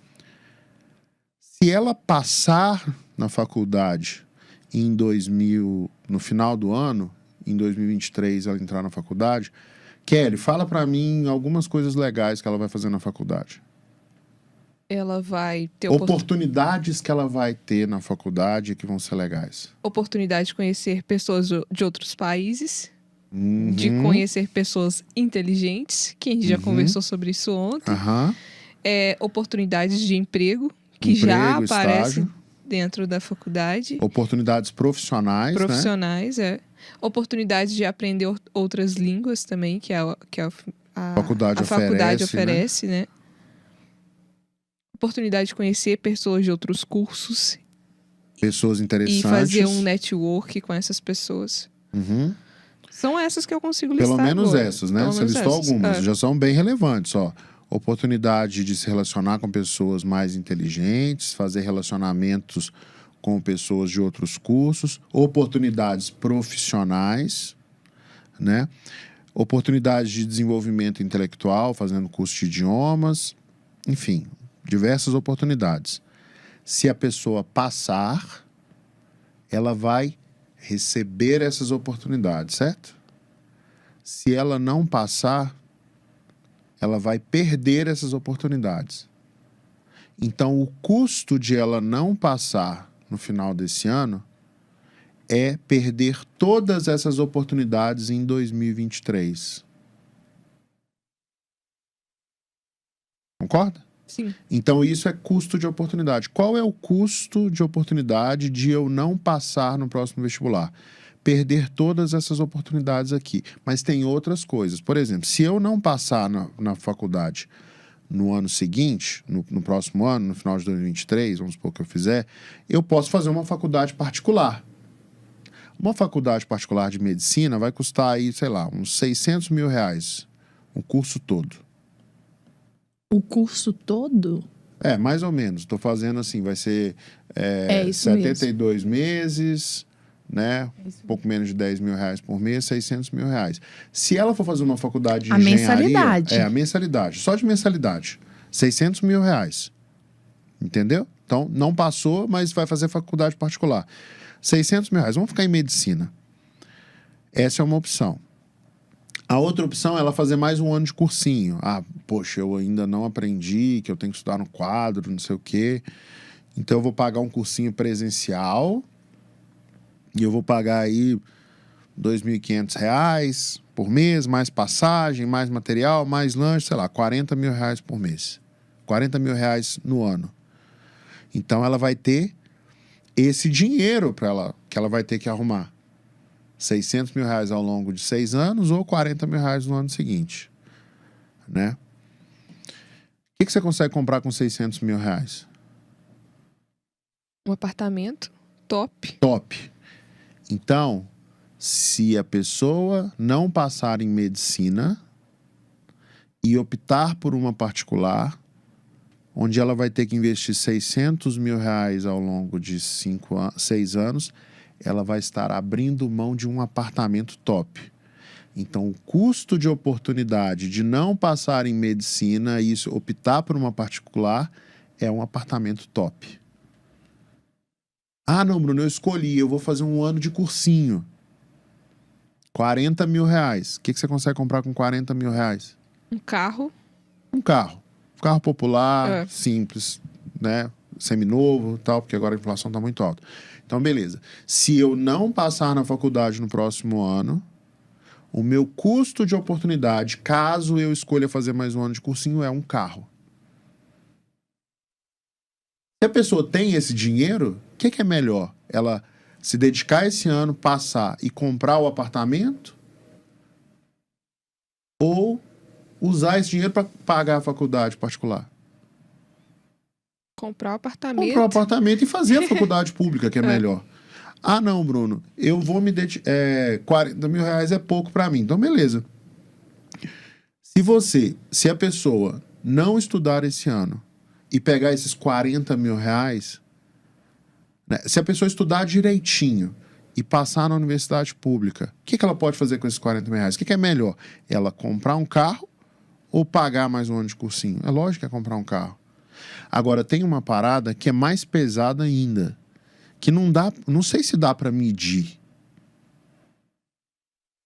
Se ela passar na faculdade no final do ano, em 2023, ela entrar na faculdade... Kelly, fala pra mim algumas coisas legais que ela vai fazer na faculdade. Ela vai ter oportunidades que ela vai ter na faculdade que vão ser legais. Oportunidade de conhecer pessoas de outros países, de conhecer pessoas inteligentes, que a gente já conversou sobre isso ontem. Oportunidades de emprego, que já aparecem dentro da faculdade. Oportunidades profissionais, né? Oportunidade de aprender outras línguas também, que a faculdade oferece, né? Oportunidade de conhecer pessoas de outros cursos. Pessoas interessantes. E fazer um network com essas pessoas. São essas que eu consigo listar Pelo menos agora. essas, né? Você listou algumas, já são bem relevantes, ó. Oportunidade de se relacionar com pessoas mais inteligentes, fazer relacionamentos com pessoas de outros cursos, oportunidades profissionais, né? Oportunidades de desenvolvimento intelectual, fazendo curso de idiomas, enfim, diversas oportunidades. Se a pessoa passar, ela vai receber essas oportunidades, certo? Se ela não passar, ela vai perder essas oportunidades. Então, o custo de ela não passar no final desse ano é perder todas essas oportunidades em 2023. Concorda? Sim. Então, isso é custo de oportunidade. Qual é o custo de oportunidade de eu não passar no próximo vestibular? Perder todas essas oportunidades aqui. Mas tem outras coisas. Por exemplo, se eu não passar na faculdade no ano seguinte, no próximo ano, no final de 2023, vamos supor que eu fizer, eu posso fazer uma faculdade particular. Uma faculdade particular de medicina vai custar aí, sei lá, uns 600 mil reais, o curso todo. O curso todo? Mais ou menos. Estou fazendo assim, vai ser isso 72 meses, né? Um pouco menos de 10 mil reais por mês, 600 mil reais. Se ela for fazer uma faculdade de engenharia... mensalidade. A mensalidade. Só de mensalidade. 600 mil reais. Entendeu? Então, não passou, mas vai fazer faculdade particular. 600 mil reais. Vamos ficar em medicina. Essa é uma opção. A outra opção é ela fazer mais um ano de cursinho. Poxa, eu ainda não aprendi, que eu tenho que estudar no quadro, não sei o quê. Então, eu vou pagar um cursinho presencial... E eu vou pagar aí R$ 2.500 por mês, mais passagem, mais material, mais lanche, sei lá, R$ 40 mil por mês. R$ 40 mil no ano. Então, ela vai ter esse dinheiro que ela vai ter que arrumar. R$ 600 mil ao longo de 6 anos ou R$ 40 mil no ano seguinte. Né? O que você consegue comprar com R$ 600 mil? Um apartamento top. Top. Então, se a pessoa não passar em medicina e optar por uma particular, onde ela vai ter que investir 600 mil ao longo de 6 anos, ela vai estar abrindo mão de um apartamento top. Então, o custo de oportunidade de não passar em medicina e optar por uma particular é um apartamento top. Não, Bruno, eu escolhi, eu vou fazer um ano de cursinho. 40 mil reais. O que você consegue comprar com 40 mil reais? Um carro. Um carro. Um carro popular, simples, né? Seminovo e tal, porque agora a inflação está muito alta. Então, beleza. Se eu não passar na faculdade no próximo ano, o meu custo de oportunidade, caso eu escolha fazer mais um ano de cursinho, é um carro. Se a pessoa tem esse dinheiro, o que é melhor? Ela se dedicar esse ano, passar e comprar o apartamento? Ou usar esse dinheiro para pagar a faculdade particular? Comprar o apartamento. Comprar o apartamento e fazer a faculdade pública, que é melhor. Ah, não, Bruno, eu vou me dedicar. R$40 mil é pouco para mim. Então, beleza. Se a pessoa não estudar esse ano e pegar esses R$40 mil, né, se a pessoa estudar direitinho e passar na universidade pública, o que ela pode fazer com esses R$40 mil? O que é melhor? Ela comprar um carro ou pagar mais um ano de cursinho? É lógico que é comprar um carro. Agora, tem uma parada que é mais pesada ainda, que não sei se dá para medir.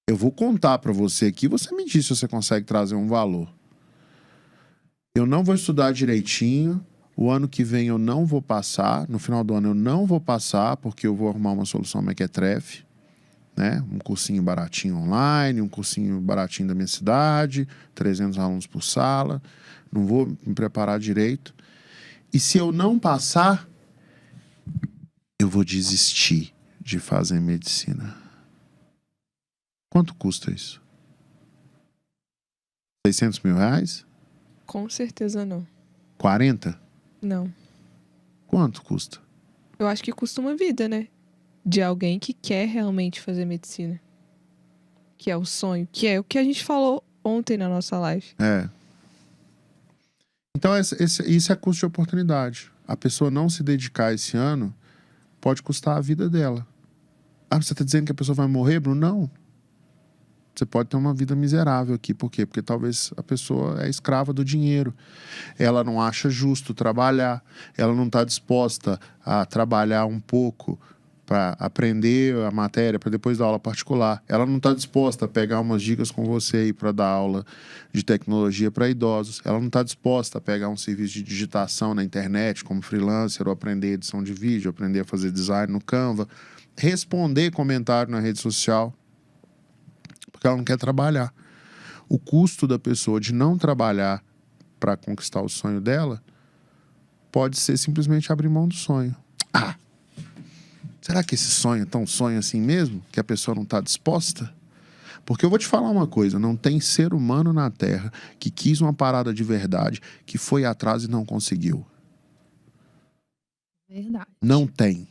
Eu vou contar para você aqui, você me diz se você consegue trazer um valor. Eu não vou estudar direitinho, o ano que vem eu não vou passar, no final do ano eu não vou passar, porque eu vou arrumar uma solução mequetrefe, né? Um cursinho baratinho online, um cursinho baratinho da minha cidade, 300 alunos por sala, não vou me preparar direito. E se eu não passar, eu vou desistir de fazer medicina. Quanto custa isso? R$600 mil? Com certeza não. 40? Não. Quanto custa? Eu acho que custa uma vida, né? De alguém que quer realmente fazer medicina. Que é o sonho. Que é o que a gente falou ontem na nossa live. Então, isso é custo de oportunidade. A pessoa não se dedicar esse ano pode custar a vida dela. Ah, você está dizendo que a pessoa vai morrer, Bruno? Não. Você pode ter uma vida miserável aqui. Por quê? Porque talvez a pessoa é escrava do dinheiro. Ela não acha justo trabalhar. Ela não está disposta a trabalhar um pouco para aprender a matéria, para depois dar aula particular. Ela não está disposta a pegar umas dicas com você aí para dar aula de tecnologia para idosos. Ela não está disposta a pegar um serviço de digitação na internet, como freelancer, ou aprender edição de vídeo, aprender a fazer design no Canva, responder comentário na rede social, porque ela não quer trabalhar. O custo da pessoa de não trabalhar para conquistar o sonho dela pode ser simplesmente abrir mão do sonho. Será que esse sonho é tão sonho assim mesmo? Que a pessoa não está disposta? Porque eu vou te falar uma coisa, não tem ser humano na Terra que quis uma parada de verdade, que foi atrás e não conseguiu. Verdade. Não tem.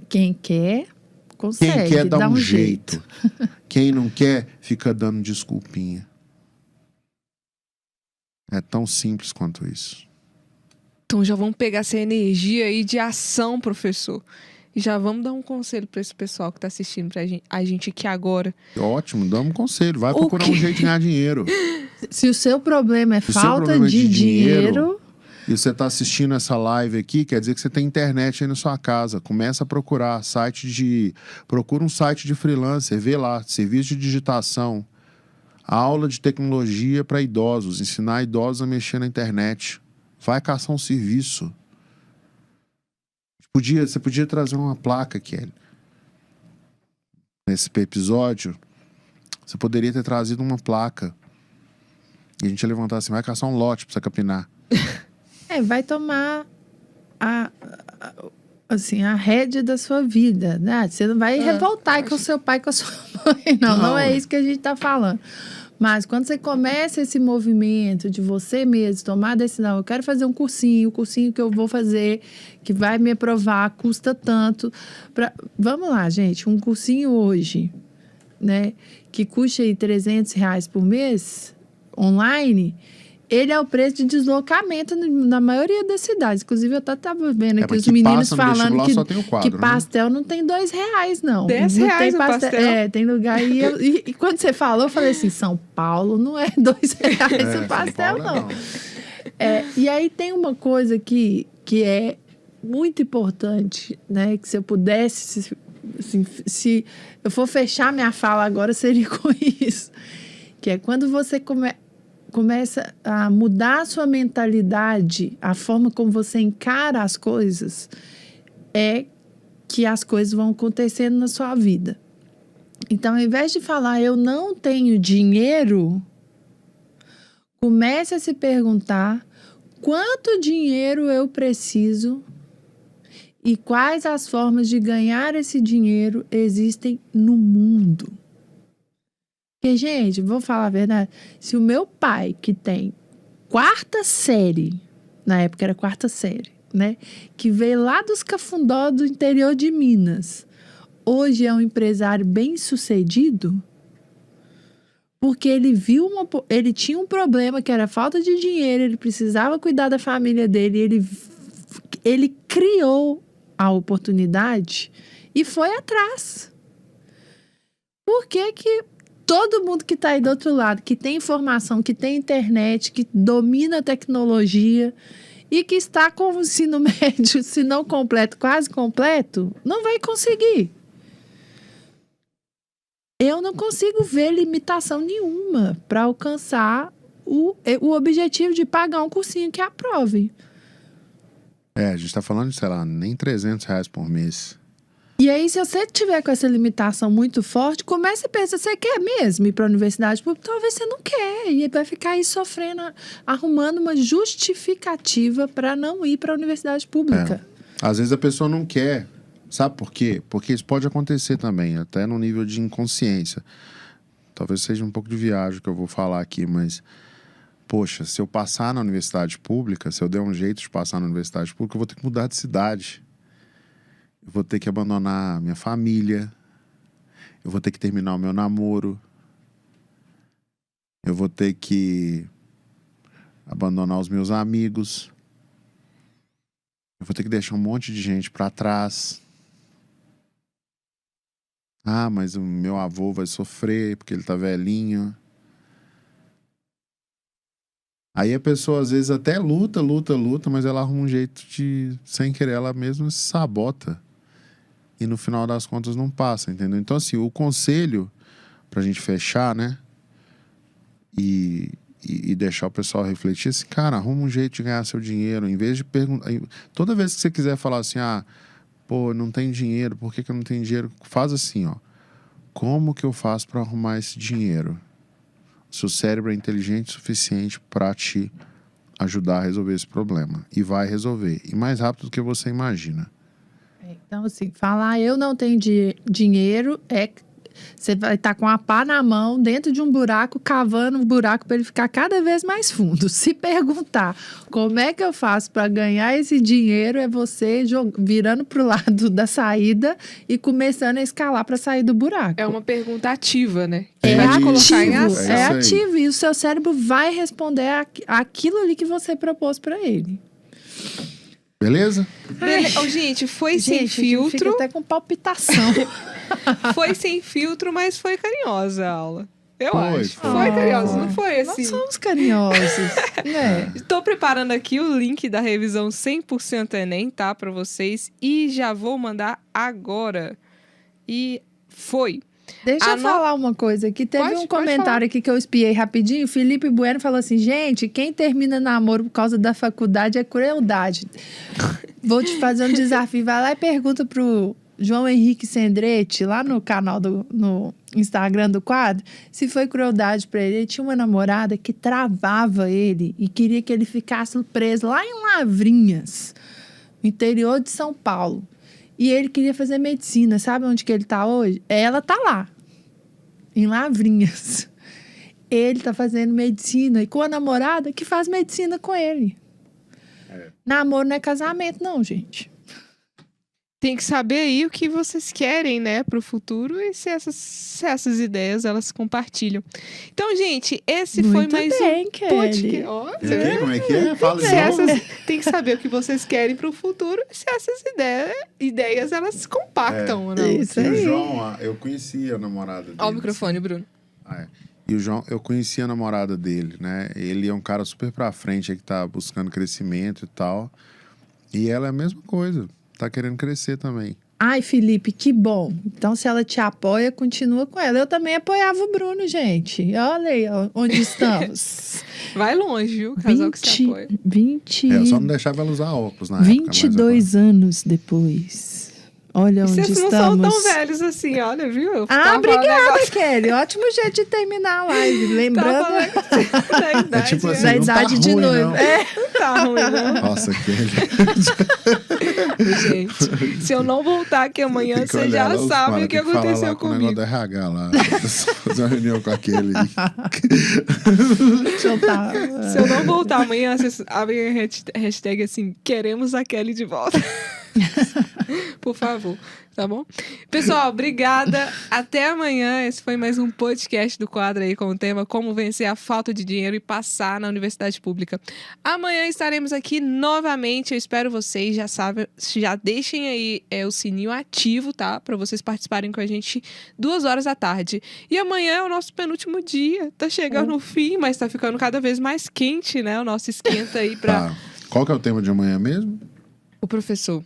Quem quer, consegue. Quem quer dá um jeito. Quem não quer, fica dando desculpinha. É tão simples quanto isso. Então já vamos pegar essa energia aí de ação, professor. E já vamos dar um conselho para esse pessoal que está assistindo a gente aqui agora. Ótimo, dá um conselho. Vai procurar um jeito de ganhar dinheiro. Se o seu problema é falta de dinheiro... E você está assistindo essa live aqui, quer dizer que você tem internet aí na sua casa. Começa a procurar procura um site de freelancer, vê lá, serviço de digitação, aula de tecnologia para idosos, ensinar idosos a mexer na internet. Vai caçar um serviço. Você podia trazer uma placa, Kelly. Nesse episódio, você poderia ter trazido uma placa. E a gente ia levantar assim, vai caçar um lote para você capinar. Vai tomar a rédea da sua vida, né? Você não vai revoltar com o seu pai, com a sua mãe, não é isso que a gente tá falando. Mas quando você começa esse movimento de você mesmo tomar a decisão, eu quero fazer um cursinho, o cursinho que eu vou fazer, que vai me aprovar, custa tanto. Vamos lá, gente, um cursinho hoje, né, que custa aí R$300 por mês, online, ele é o preço de deslocamento na maioria das cidades. Inclusive, eu estava vendo aqui os meninos falando que pastel não tem R$2, não. R$10 o pastel. Tem lugar aí. E quando você falou, eu falei assim, São Paulo não é R$2 o pastel, não. E aí tem uma coisa que é muito importante, né? Que se eu pudesse, assim, se eu for fechar minha fala agora, seria com isso. Que é quando você começa a mudar a sua mentalidade, a forma como você encara as coisas, é que as coisas vão acontecendo na sua vida. Então, ao invés de falar, eu não tenho dinheiro, comece a se perguntar quanto dinheiro eu preciso e quais as formas de ganhar esse dinheiro existem no mundo. Porque, gente, vou falar a verdade, se o meu pai, que tem 4ª série, na época era 4ª série, né? Que veio lá dos Cafundó do interior de Minas, hoje é um empresário bem-sucedido, porque ele tinha um problema que era falta de dinheiro, ele precisava cuidar da família dele, ele criou a oportunidade e foi atrás. Por que todo mundo que está aí do outro lado, que tem informação, que tem internet, que domina a tecnologia e que está com o ensino médio, se não completo, quase completo, não vai conseguir? Eu não consigo ver limitação nenhuma para alcançar o objetivo de pagar um cursinho que aprove. A gente está falando de, sei lá, nem R$300 por mês. E aí, se você tiver com essa limitação muito forte, comece a pensar, você quer mesmo ir para a universidade pública? Talvez você não quer. E vai ficar aí sofrendo, arrumando uma justificativa para não ir para a universidade pública. Às vezes a pessoa não quer. Sabe por quê? Porque isso pode acontecer também, até no nível de inconsciência. Talvez seja um pouco de viagem que eu vou falar aqui, mas... Poxa, se eu passar na universidade pública, se eu der um jeito de passar na universidade pública, eu vou ter que mudar de cidade. Eu vou ter que abandonar minha família. Eu vou ter que terminar o meu namoro. Eu vou ter que abandonar os meus amigos. Eu vou ter que deixar um monte de gente para trás. Ah, mas o meu avô vai sofrer porque ele tá velhinho. Aí a pessoa às vezes até luta, mas ela arruma um jeito de, sem querer, ela mesma se sabota. E no final das contas não passa, entendeu? Então assim, o conselho pra gente fechar, né? E deixar o pessoal refletir assim, cara, arruma um jeito de ganhar seu dinheiro, em vez de perguntar... Toda vez que você quiser falar assim, pô, não tem dinheiro, por que eu não tenho dinheiro? Faz assim, ó. Como que eu faço pra arrumar esse dinheiro? Seu cérebro é inteligente o suficiente para te ajudar a resolver esse problema. E vai resolver. E mais rápido do que você imagina. Então, assim, falar eu não tenho dinheiro você vai estar com a pá na mão, dentro de um buraco, cavando um buraco para ele ficar cada vez mais fundo. Se perguntar como é que eu faço para ganhar esse dinheiro, é você virando para o lado da saída e começando a escalar para sair do buraco. É uma pergunta ativa, né? É Vai te colocar em ativo, ação. é ativo. E o seu cérebro vai responder aquilo ali que você propôs para ele. Beleza? Oh, gente, foi sem Gente, a gente filtro. fica até com palpitação. Foi sem filtro, mas foi carinhosa a aula. Eu Foi, acho. foi. Foi carinhosa, não foi Nós assim? somos carinhosos, né? Estou preparando aqui o link da revisão 100% Enem, tá? Para vocês. E já vou mandar agora. E foi. Deixa eu falar uma coisa aqui. Teve Pode um comentário aqui que eu espiei rapidinho. Felipe Bueno falou assim, gente, quem termina namoro por causa da faculdade é crueldade. Vou te fazer um desafio. Vai lá e pergunta pro João Henrique Sendretti, lá no canal no Instagram do quadro, se foi crueldade pra ele. Ele tinha uma namorada que travava ele e queria que ele ficasse preso lá em Lavrinhas, no interior de São Paulo. E ele queria fazer medicina. Sabe onde que ele tá hoje? Ela tá lá, em Lavrinhas. Ele tá fazendo medicina e com a namorada que faz medicina com ele. Namoro não é casamento, não, gente. Tem que saber aí o que vocês querem, né, pro futuro e se essas ideias, elas compartilham. Então, gente, esse Muito foi mais bem, um Kelly. podcast. Ó, Como é que é? Fala de se novo. tem que saber o que vocês querem pro futuro e se essas ideias elas se compactam ou não. Isso E o aí. João, eu conhecia a namorada dele. Ó o microfone, Bruno. E o João, eu conhecia a namorada dele, né? Ele é um cara super pra frente, que tá buscando crescimento e tal. E ela é a mesma coisa, tá querendo crescer também. Ai, Felipe, que bom. Então, se ela te apoia, continua com ela. Eu também apoiava o Bruno, gente. Olha aí onde estamos. Vai longe, viu? Casal que se apoia. 20... Eu só não deixava ela usar óculos na época. 22 anos depois. Olha onde Vocês estamos. não são tão velhos assim, olha, viu? Eu tava Obrigada, Kelly. Ótimo jeito de terminar a live. Lembrando da idade, É tipo assim, da não tá idade de ruim, noivo. não. Não tá ruim, não. Nossa, Kelly. Gente, se eu não voltar aqui amanhã, Tem que você olhar já lá os sabe fala, o que tem falar aconteceu lá com o comigo. negócio do RH lá. Fazer uma reunião com aquele. Deixa eu tá. Se eu não voltar amanhã, vocês abrem a hashtag assim, queremos a Kelly de volta. Por favor, tá bom? Pessoal, obrigada. Até amanhã. Esse foi mais um podcast do quadro aí com o tema Como Vencer a Falta de Dinheiro e Passar na Universidade Pública. Amanhã estaremos aqui novamente. Eu espero vocês. Já sabem, já deixem aí o sininho ativo, tá? Pra vocês participarem com a gente 2 horas da tarde. E amanhã é o nosso penúltimo dia. Tá chegando o fim, mas tá ficando cada vez mais quente, né? O nosso esquenta aí pra... Tá. Qual que é o tema de amanhã mesmo? O professor.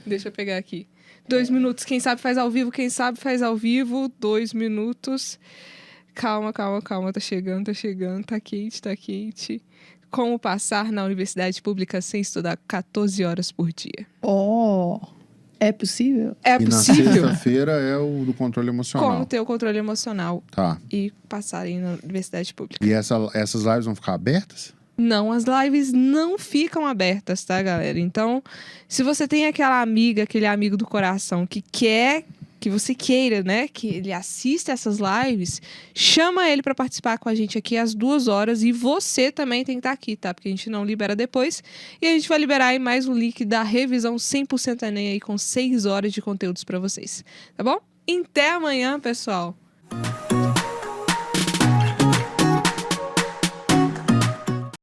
Deixa eu pegar aqui. 2 minutos. Quem sabe faz ao vivo. Quem sabe faz ao vivo. 2 minutos. Calma. Tá chegando. Tá quente. Como passar na universidade pública sem estudar 14 horas por dia. Oh, é possível? É E na possível? sexta-feira é o do controle emocional. Como ter o controle emocional Tá. e passar aí na universidade pública. E essas lives vão ficar abertas? Não, as lives não ficam abertas, tá, galera? Então, se você tem aquela amiga, aquele amigo do coração que quer, que você queira, né, que ele assista essas lives, chama ele pra participar com a gente aqui às 2 horas e você também tem que estar aqui, tá? Porque a gente não libera depois e a gente vai liberar aí mais um link da revisão 100% Enem aí com 6 horas de conteúdos pra vocês, tá bom? Até amanhã, pessoal!